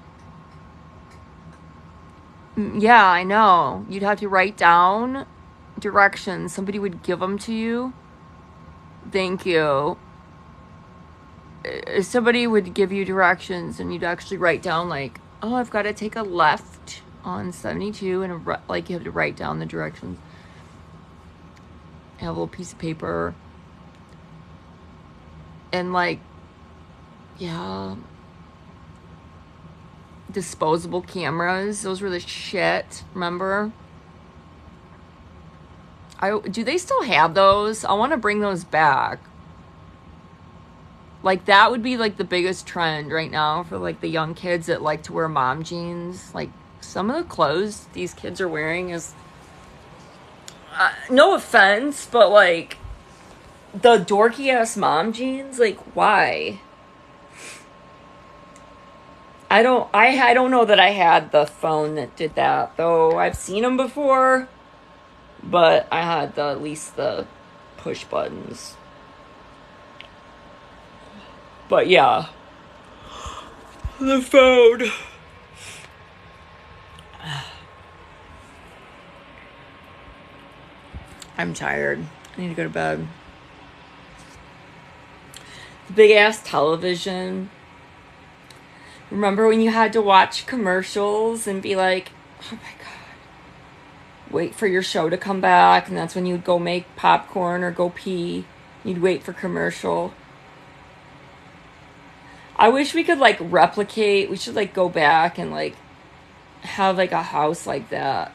Yeah, I know. You'd have to write down directions. Somebody would give them to you. Thank you. Somebody would give you directions and you'd actually write down like, oh, I've got to take a left on 72 and like you have to write down the directions. Have a little piece of paper. And like, yeah, disposable cameras. Those were the shit. Remember? Do they still have those? I want to bring those back. Like, that would be like the biggest trend right now for like the young kids that like to wear mom jeans. Like, some of the clothes these kids are wearing is, no offense, but like the dorky ass mom jeans. Like, why? I don't know that I had the phone that did that, though. I've seen them before, but I had at least the push buttons. But yeah, the phone. I'm tired. I need to go to bed. The big ass television. Remember when you had to watch commercials and be like, oh my god, wait for your show to come back, and that's when you'd go make popcorn or go pee. You'd wait for commercial. I wish we could like replicate. We should like go back and like have like a house like that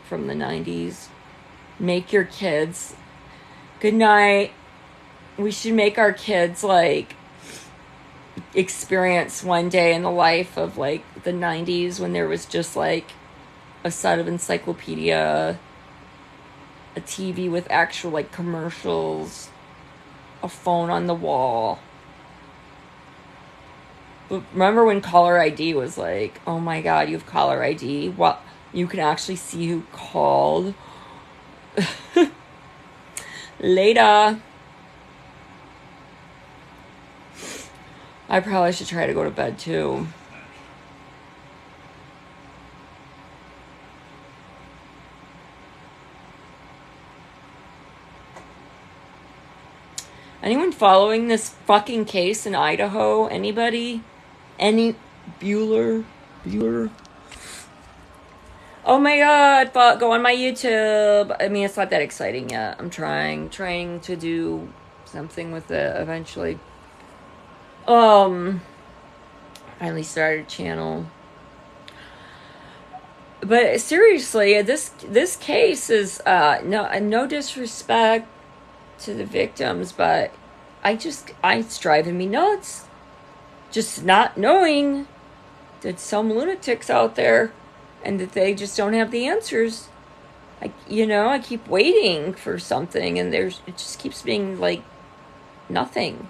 from the 90s. Make your kids. Good night. We should make our kids like experience one day in the life of like the 90s when there was just like a set of encyclopedia, a TV with actual like commercials, a phone on the wall. But remember when caller ID was like, oh my god, you have caller ID? What? You can actually see who called. Later. I probably should try to go to bed too. Anyone following this fucking case in Idaho? Anybody? Any Bueller? Oh my god, go on my YouTube. I mean, it's not that exciting yet. I'm trying to do something with it eventually. Finally started a channel. But seriously, this case is no disrespect to the victims, but it's driving me nuts. Just not knowing that some lunatics out there and that they just don't have the answers. I keep waiting for something and it just keeps being like nothing.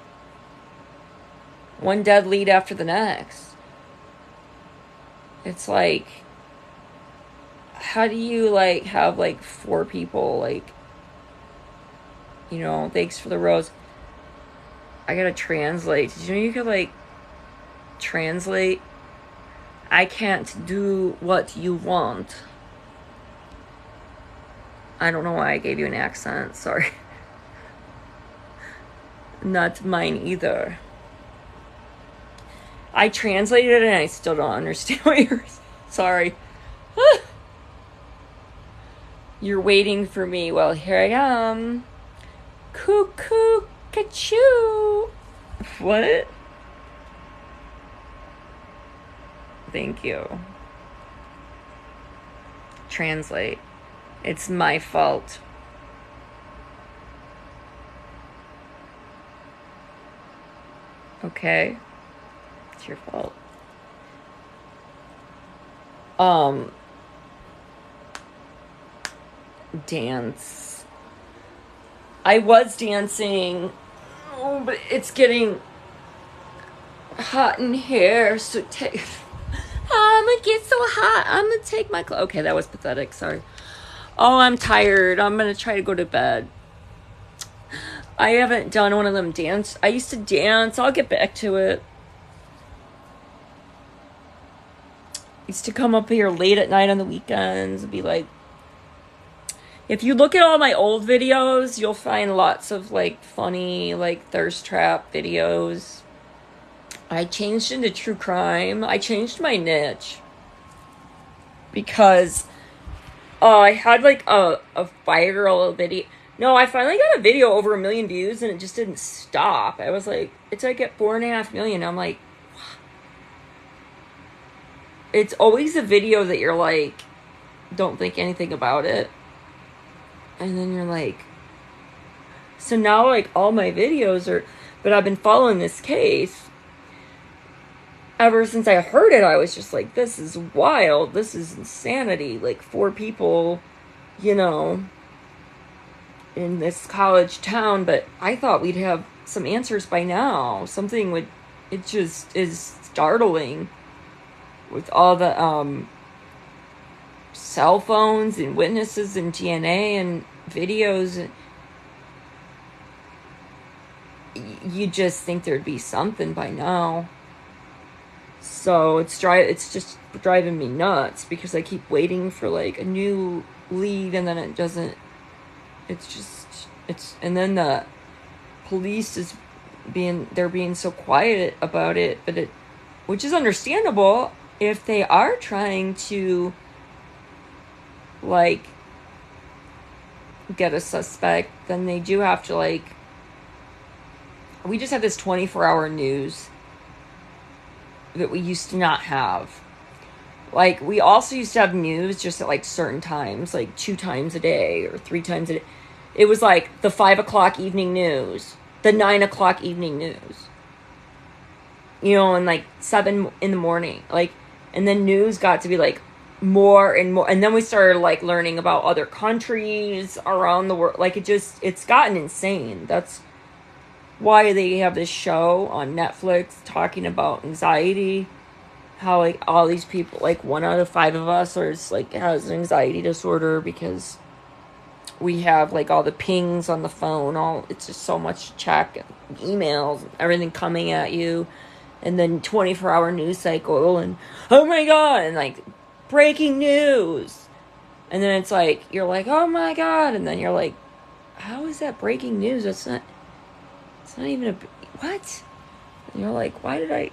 One dead lead after the next. It's like, how do you like have like 4 people like, thanks for the rose. I gotta translate. Did you know you could like translate? I can't do what you want. I don't know why I gave you an accent. Sorry. Not mine either. I translated it and I still don't understand what you're saying. Sorry. You're waiting for me. Well, here I am. Cuckoo, cachoo. What? Thank you. Translate. It's my fault. Okay? It's your fault. Dance. I was dancing. Oh, but it's getting hot in here, so I'm gonna get so hot. I'm gonna take my clothes. Okay, that was pathetic. Sorry. Oh, I'm tired. I'm gonna try to go to bed. I haven't done one of them dance. I used to dance. I'll get back to it. I used to come up here late at night on the weekends and be like, if you look at all my old videos, you'll find lots of like funny, like thirst trap videos. I changed into true crime. I changed my niche because I had like a viral video. No, I finally got a video over 1 million views and it just didn't stop. I was like, it's like at 4.5 million. I'm like, it's always a video that you're like, don't think anything about it. And then you're like, so now like all my videos are, but I've been following this case. Ever since I heard it, I was just like, this is wild. This is insanity. Like 4 people, you know, in this college town. But I thought we'd have some answers by now. It just is startling with all the cell phones and witnesses and DNA and videos. You just think there'd be something by now. So it's just driving me nuts because I keep waiting for like a new lead and then it doesn't. And then the police they're being so quiet about it, which is understandable if they are trying to like get a suspect, then they do have to like, we just have this 24-hour news that we used to not have. Like, we also used to have news just at like certain times, like 2 times a day or 3 times a day. It was like the 5 o'clock evening news, the 9 o'clock evening news, you know, and like 7 in the morning. Like, and then news got to be like more and more. And then we started like learning about other countries around the world. Like, it's gotten insane. That's why they have this show on Netflix talking about anxiety, how like all these people, like 1 out of 5 of us has an anxiety disorder because we have like all the pings on the phone, it's just so much to check, emails, everything coming at you, and then 24-hour news cycle, and oh my god, and like breaking news, and then it's like you're like, oh my god, and then you're like, how is that breaking news? It's not even what? And you're like, why did I?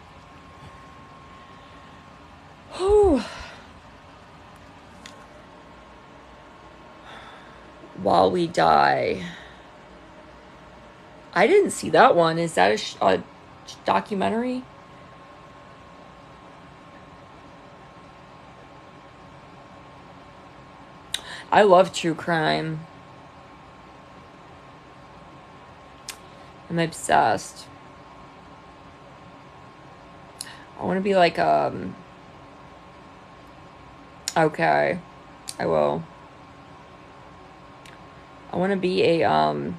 Oh. While We Die. I didn't see that one. Is that a documentary? I love true crime. I'm obsessed. I want to be like, okay, I will. I want to be a,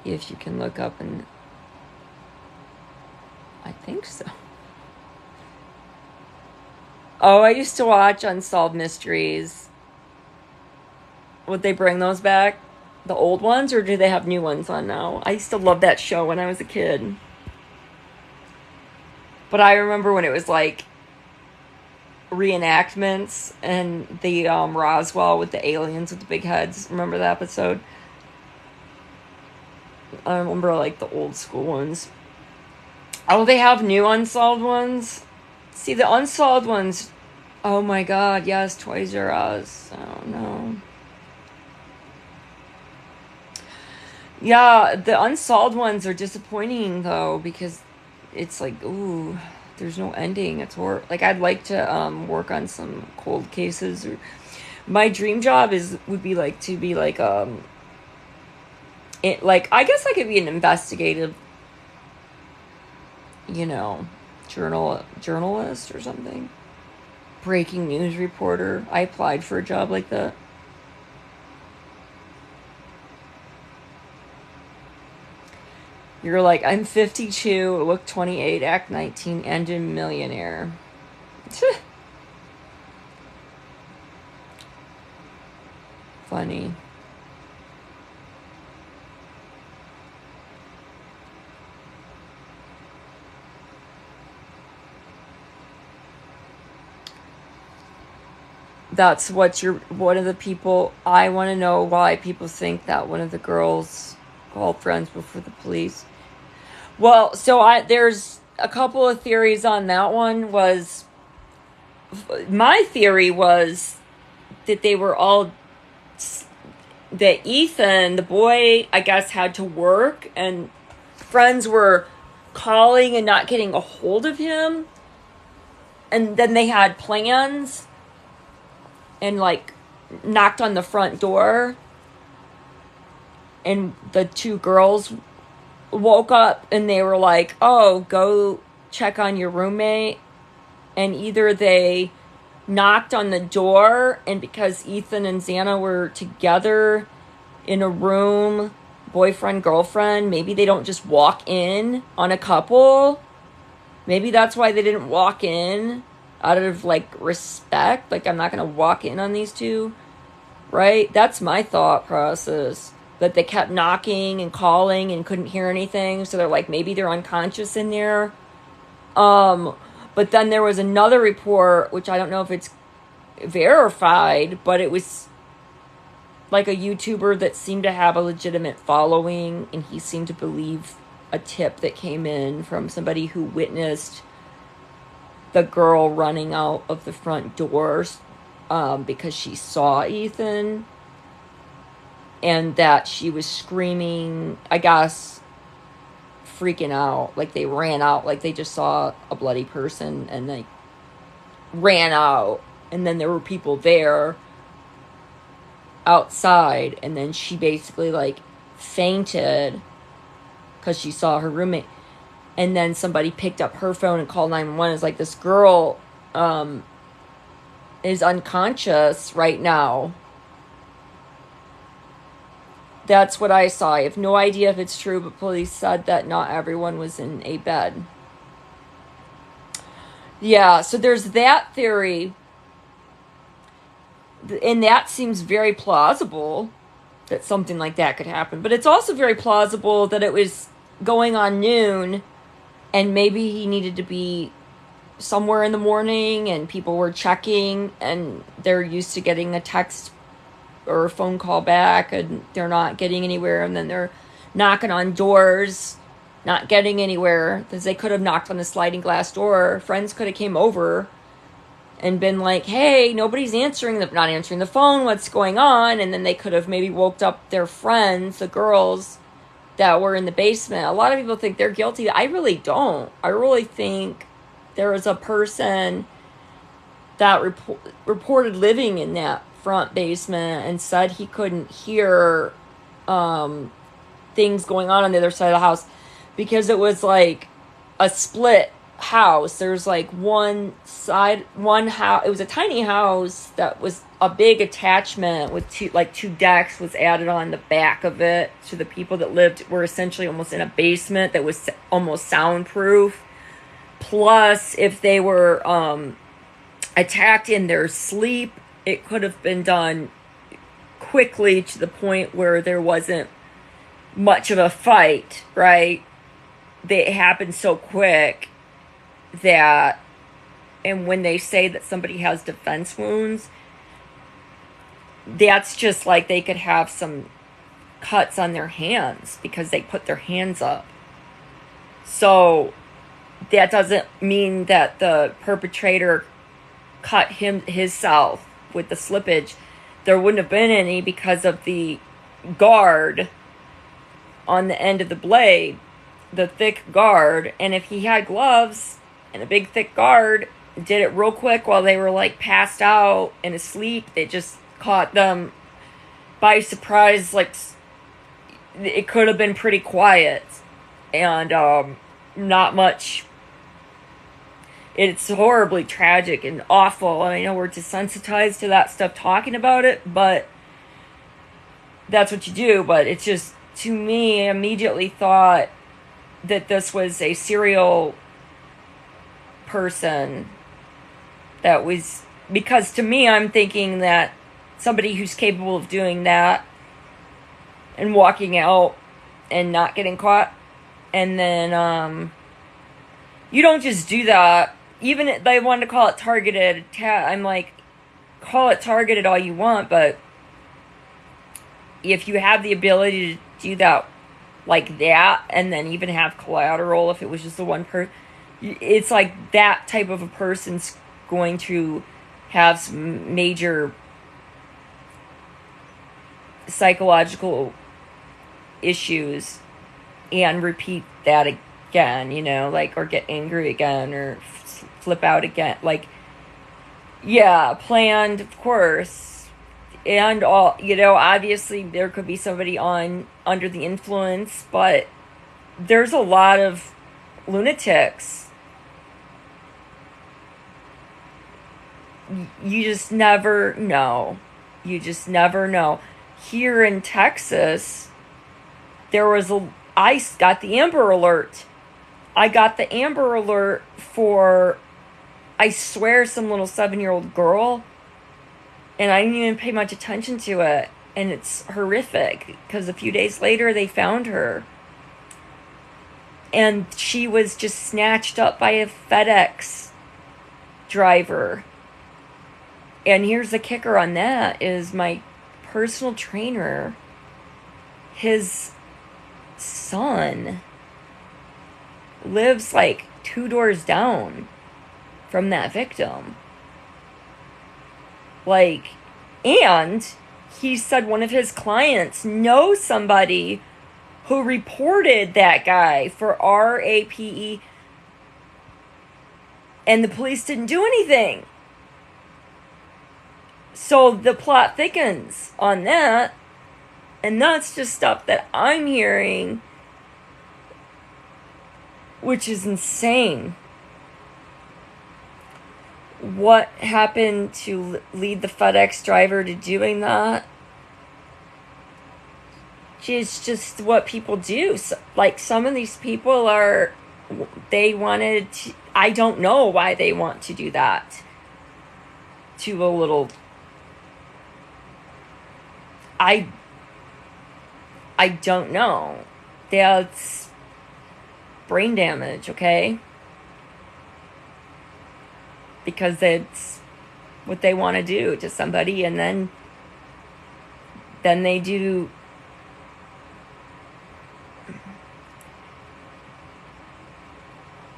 if you can look up, and I think so. Oh, I used to watch Unsolved Mysteries. Would they bring those back? The old ones, or do they have new ones on now? I used to love that show when I was a kid. But I remember when it was like reenactments and the Roswell with the aliens with the big heads. Remember that episode? I remember like the old school ones. Oh, they have new unsolved ones? See, the unsolved ones, oh my god, yes, Toys R Us. Oh no. Yeah, the unsolved ones are disappointing though because it's like, ooh, there's no ending. It's like I'd like to work on some cold cases. My dream job would be like to be like like I guess I could be an investigative, you know, journalist or something. Breaking news reporter. I applied for a job like that. You're like, I'm 52, look 28, act 19, and a millionaire. Funny. That's what one of the people, I want to know why people think that one of the girls called friends before the police. Well, so there's a couple of theories on that one. My theory was that they were all, that Ethan, the boy, I guess, had to work and friends were calling and not getting a hold of him. And then they had plans and like knocked on the front door. And the two girls woke up and they were like, oh, go check on your roommate. And either they knocked on the door, and because Ethan and Xana were together in a room, boyfriend, girlfriend, maybe they don't just walk in on a couple. Maybe that's why they didn't walk in, out of like respect. Like, I'm not going to walk in on these two, right? That's my thought process. That they kept knocking and calling and couldn't hear anything. So they're like, maybe they're unconscious in there. But then there was another report, which I don't know if it's verified, but it was like a YouTuber that seemed to have a legitimate following, and he seemed to believe a tip that came in from somebody who witnessed the girl running out of the front doors because she saw Ethan, and that she was screaming, I guess, freaking out. Like, they ran out, like they just saw a bloody person and they ran out, and then there were people there outside, and then she basically like fainted because she saw her roommate, and then somebody picked up her phone and called 911. It's like, this girl is unconscious right now. That's what I saw. I have no idea if it's true, but police said that not everyone was in a bed. Yeah, so there's that theory. And that seems very plausible that something like that could happen. But it's also very plausible that it was going on noon and maybe he needed to be somewhere in the morning and people were checking and they're used to getting a text or a phone call back and they're not getting anywhere, and then they're knocking on doors, not getting anywhere, because they could have knocked on the sliding glass door. Friends could have came over and been like, hey, nobody's not answering the phone, what's going on? And then they could have maybe woke up their friends, the girls that were in the basement. A lot of people think they're guilty. I really don't. I really think there was a person that reported living in that front basement and said he couldn't hear things going on the other side of the house because it was like a split house. There's like one house. It was a tiny house that was a big attachment with two decks was added on the back of it. So the people that lived were essentially almost in a basement that was almost soundproof. Plus, if they were attacked in their sleep, it could have been done quickly to the point where there wasn't much of a fight, right? It happened so quick that, and when they say that somebody has defense wounds, that's just like they could have some cuts on their hands because they put their hands up. So that doesn't mean that the perpetrator cut himself with the slippage. There wouldn't have been any because of the guard on the end of the blade, the thick guard, and if he had gloves and a big thick guard, did it real quick while they were like passed out and asleep, it just caught them by surprise. Like, it could have been pretty quiet and not much. It's horribly tragic and awful, and I know we're desensitized to that stuff talking about it, but that's what you do. But it's just, to me, I immediately thought that this was a serial person that was, because to me, I'm thinking that somebody who's capable of doing that and walking out and not getting caught, and then you don't just do that. Even if they wanted to call it targeted attack, I'm like, call it targeted all you want, but if you have the ability to do that like that, and then even have collateral if it was just the one person, it's like that type of a person's going to have some major psychological issues and repeat that again, you know, like, or get angry again or flip out again. Like, yeah, planned, of course. And all, you know, obviously there could be somebody under the influence, but there's a lot of lunatics. You just never know. You just never know. Here in Texas, I got the Amber Alert. I got the Amber Alert for, I swear, some little 7-year-old girl. And I didn't even pay much attention to it. And it's horrific, because a few days later they found her. And she was just snatched up by a FedEx driver. And here's the kicker on that, is my personal trainer, his son lives like 2 doors down from that victim. Like, and he said one of his clients knows somebody who reported that guy for RAPE, and the police didn't do anything. So the plot thickens on that, and that's just stuff that I'm hearing, which is insane. What happened to lead the FedEx driver to doing that? It's just what people do. So, like, some of these people they wanted to, I don't know why they want to do that to a little, I don't know. That's brain damage, okay? Because it's what they want to do to somebody, and then they do.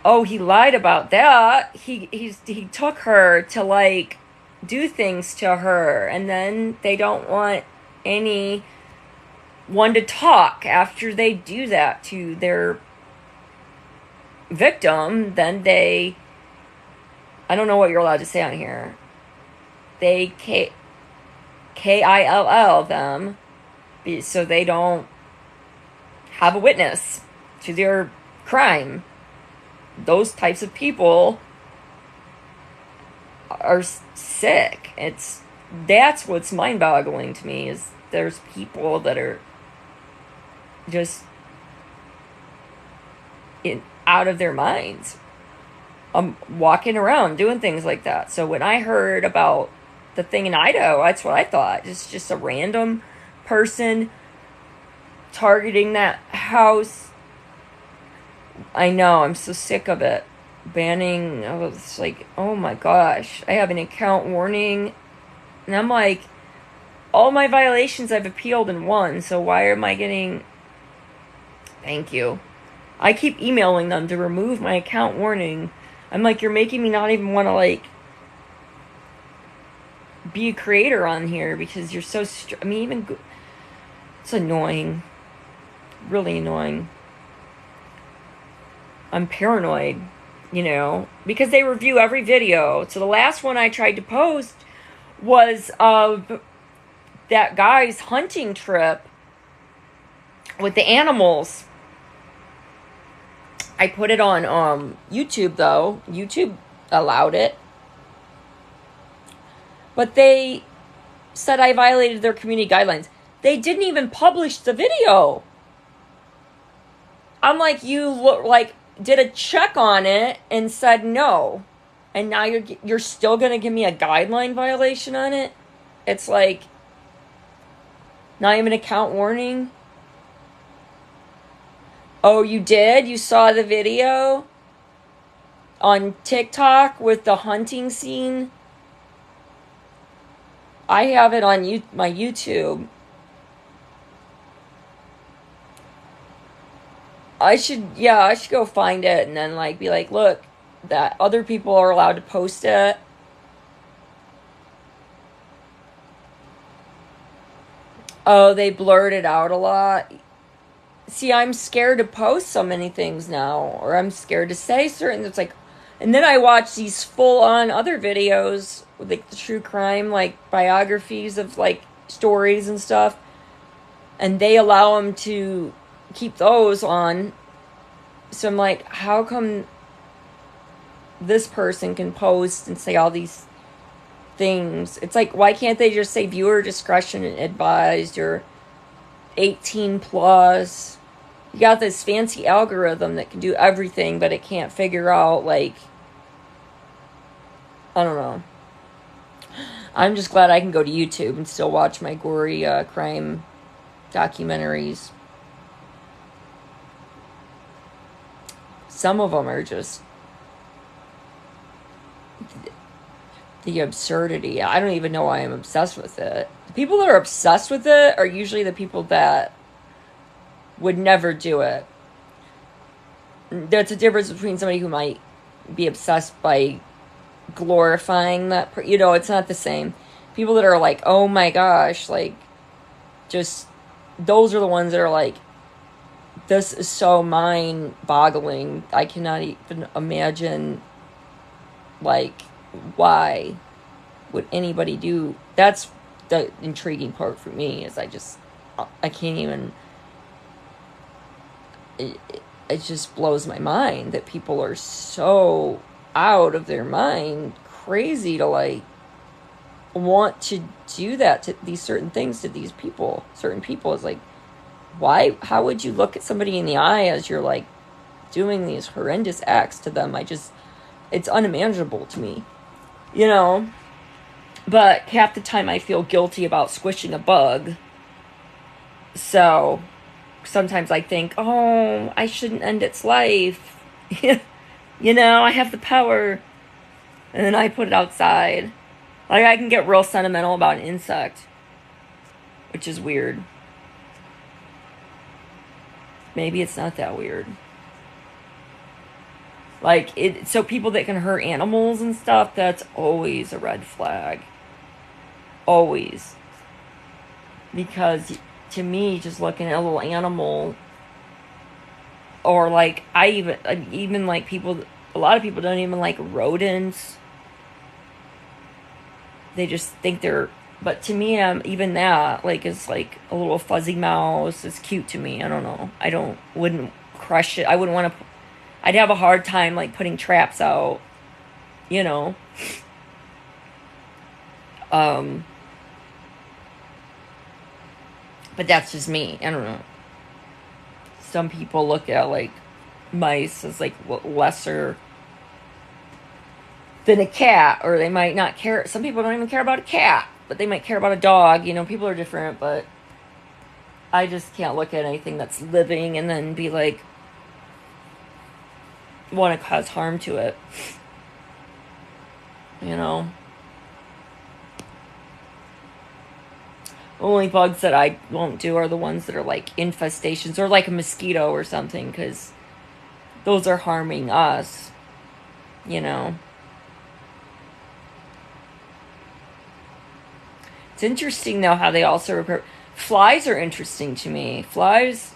Oh, he lied about that. He took her to, like, do things to her, and then they don't want anyone to talk after they do that to their victim. Then they, I don't know what you're allowed to say on here. They KILL them, so they don't have a witness to their crime. Those types of people are sick. That's what's mind-boggling to me, is there's people that are just out of their minds, walking around doing things like that. So when I heard about the thing in Idaho, that's what I thought. It's just a random person targeting that house. I know, I'm so sick of it. Banning, I was like, oh my gosh, I have an account warning. And I'm like, all my violations I've appealed and won, so why am I getting... Thank you. I keep emailing them to remove my account warning. I'm like, you're making me not even want to, like, be a creator on here, because you're so... I mean, even... It's annoying. Really annoying. I'm paranoid, because they review every video. So the last one I tried to post was of that guy's hunting trip with the animals. I put it on YouTube, though. YouTube allowed it. But they said I violated their community guidelines. They didn't even publish the video. I'm like, did a check on it and said no. And now you're still going to give me a guideline violation on it? It's like, not even account warning. Oh, you did? You saw the video on TikTok with the hunting scene? I have it on my YouTube. I should go find it and then be like, look, that other people are allowed to post it. Oh, they blurred it out a lot. See, I'm scared to post so many things now, or I'm scared to say certain. It's like, and then I watch these full-on other videos with the true crime, biographies of stories and stuff, and they allow them to keep those on. So I'm like, how come this person can post and say all these things? It's like, why can't they just say viewer discretion advised or 18 plus? You got this fancy algorithm that can do everything, but it can't figure out, I don't know. I'm just glad I can go to YouTube and still watch my gory crime documentaries. Some of them are just the absurdity. I don't even know why I'm obsessed with it. The people that are obsessed with it are usually the people that would never do it. There's a difference between somebody who might be obsessed by glorifying that, it's not the same. People that are like, oh my gosh, just, those are the ones that are like, this is so mind-boggling. I cannot even imagine, why would anybody do. That's the intriguing part for me, is I can't even. It just blows my mind that people are so out of their mind, crazy to want to do that to these certain things to these people. Certain people is why? How would you look at somebody in the eye as you're doing these horrendous acts to them? It's unimaginable to me, But half the time I feel guilty about squishing a bug. So sometimes I think, oh, I shouldn't end its life. I have the power. And then I put it outside. I can get real sentimental about an insect, which is weird. Maybe it's not that weird. So people that can hurt animals and stuff, that's always a red flag. Always. Because to me, just looking at a little animal, or I even people, a lot of people don't even like rodents. They just think they're, but to me, even that, is a little fuzzy mouse is cute to me. I don't know. Wouldn't crush it. I wouldn't want to, I'd have a hard time, putting traps out, But that's just me. I don't know. Some people look at, mice as, lesser than a cat, or they might not care. Some people don't even care about a cat, but they might care about a dog. People are different, but I just can't look at anything that's living and then be want to cause harm to it. Only bugs that I won't do are the ones that are infestations, or a mosquito or something, because those are harming us. It's interesting, though, how they also report. Flies are interesting to me. Flies,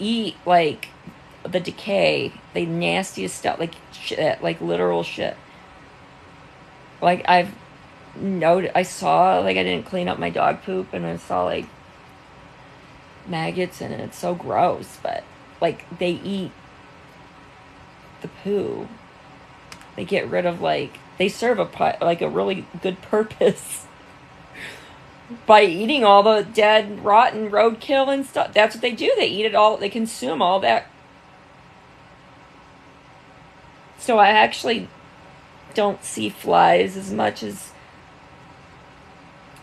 eat like the decay, the nastiest stuff, like shit, like literal shit. Like I saw, like, I didn't clean up my dog poop, and I saw like maggots in it. It's so gross, but like they eat the poo. They get rid of, like, they serve a really good purpose by eating all the dead, rotten roadkill and stuff. That's what they do. They eat it all. They consume all that. So I actually don't see flies as much as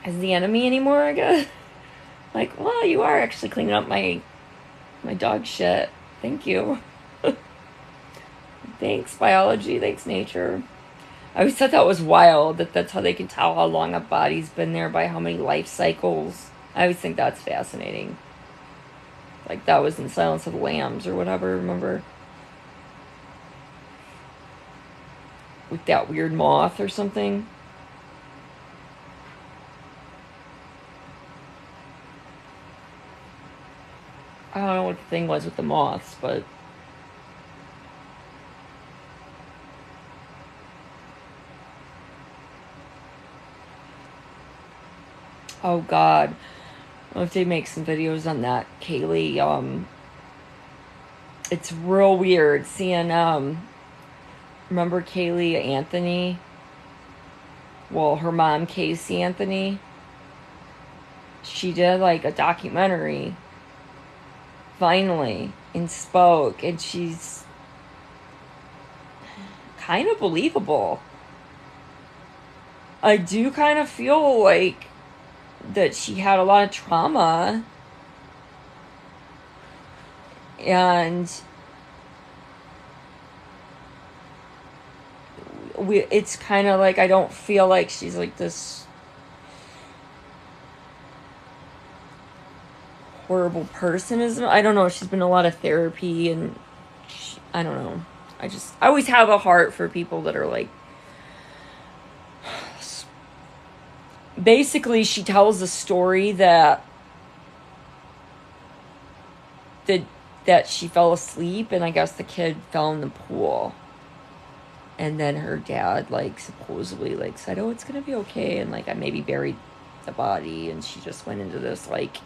the enemy anymore, I guess. Like, well, you are actually cleaning up my dog shit. Thank you. Thanks, biology. Thanks, nature. I always thought that was wild, that's how they can tell how long a body's been there, by how many life cycles. I always think that's fascinating. Like, that was in Silence of the Lambs or whatever, remember? With that weird moth or something. I don't know what the thing was with the moths, but... oh, God. I'll have to make some videos on that, Kaylee. It's real weird seeing, remember Kaylee Anthony? Well, her mom, Casey Anthony. She did, like, a documentary, finally, and spoke, and she's kind of believable. I do kind of feel like that she had a lot of trauma, and it's kind of like, I don't feel like she's like this horrible person. I don't know, she's been in a lot of therapy, and I don't know, I always have a heart for people that are like, basically she tells a story that she fell asleep, and I guess the kid fell in the pool, and then her dad, like, supposedly, like, said, oh, it's gonna be okay, and, like, I maybe buried the body, and she just went into this, like,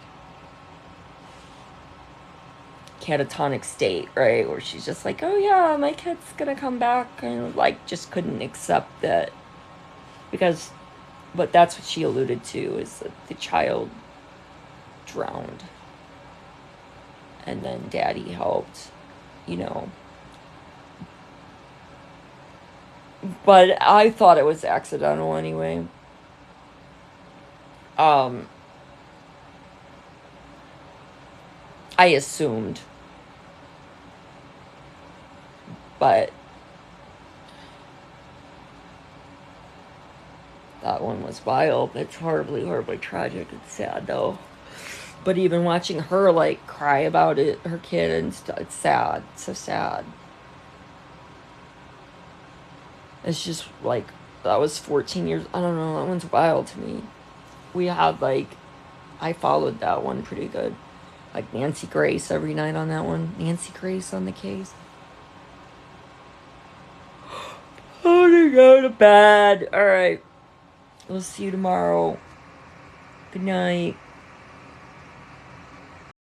catatonic state, right, where she's just like, oh yeah, my kid's gonna come back, and, like, just couldn't accept that, but that's what she alluded to, is that the child drowned, and then daddy helped, you know. But I thought it was accidental anyway. I assumed. But that one was wild. It's horribly, horribly tragic. It's sad, though. But even watching her, like, cry about it, her kid and stuff, it's sad. It's so sad. It's just, like, that was 14 years. I don't know. That one's wild to me. We had, like, I followed that one pretty good. Like, Nancy Grace every night on that one. Nancy Grace on the case. Oh, to go to bed. All right. We'll see you tomorrow. Good night.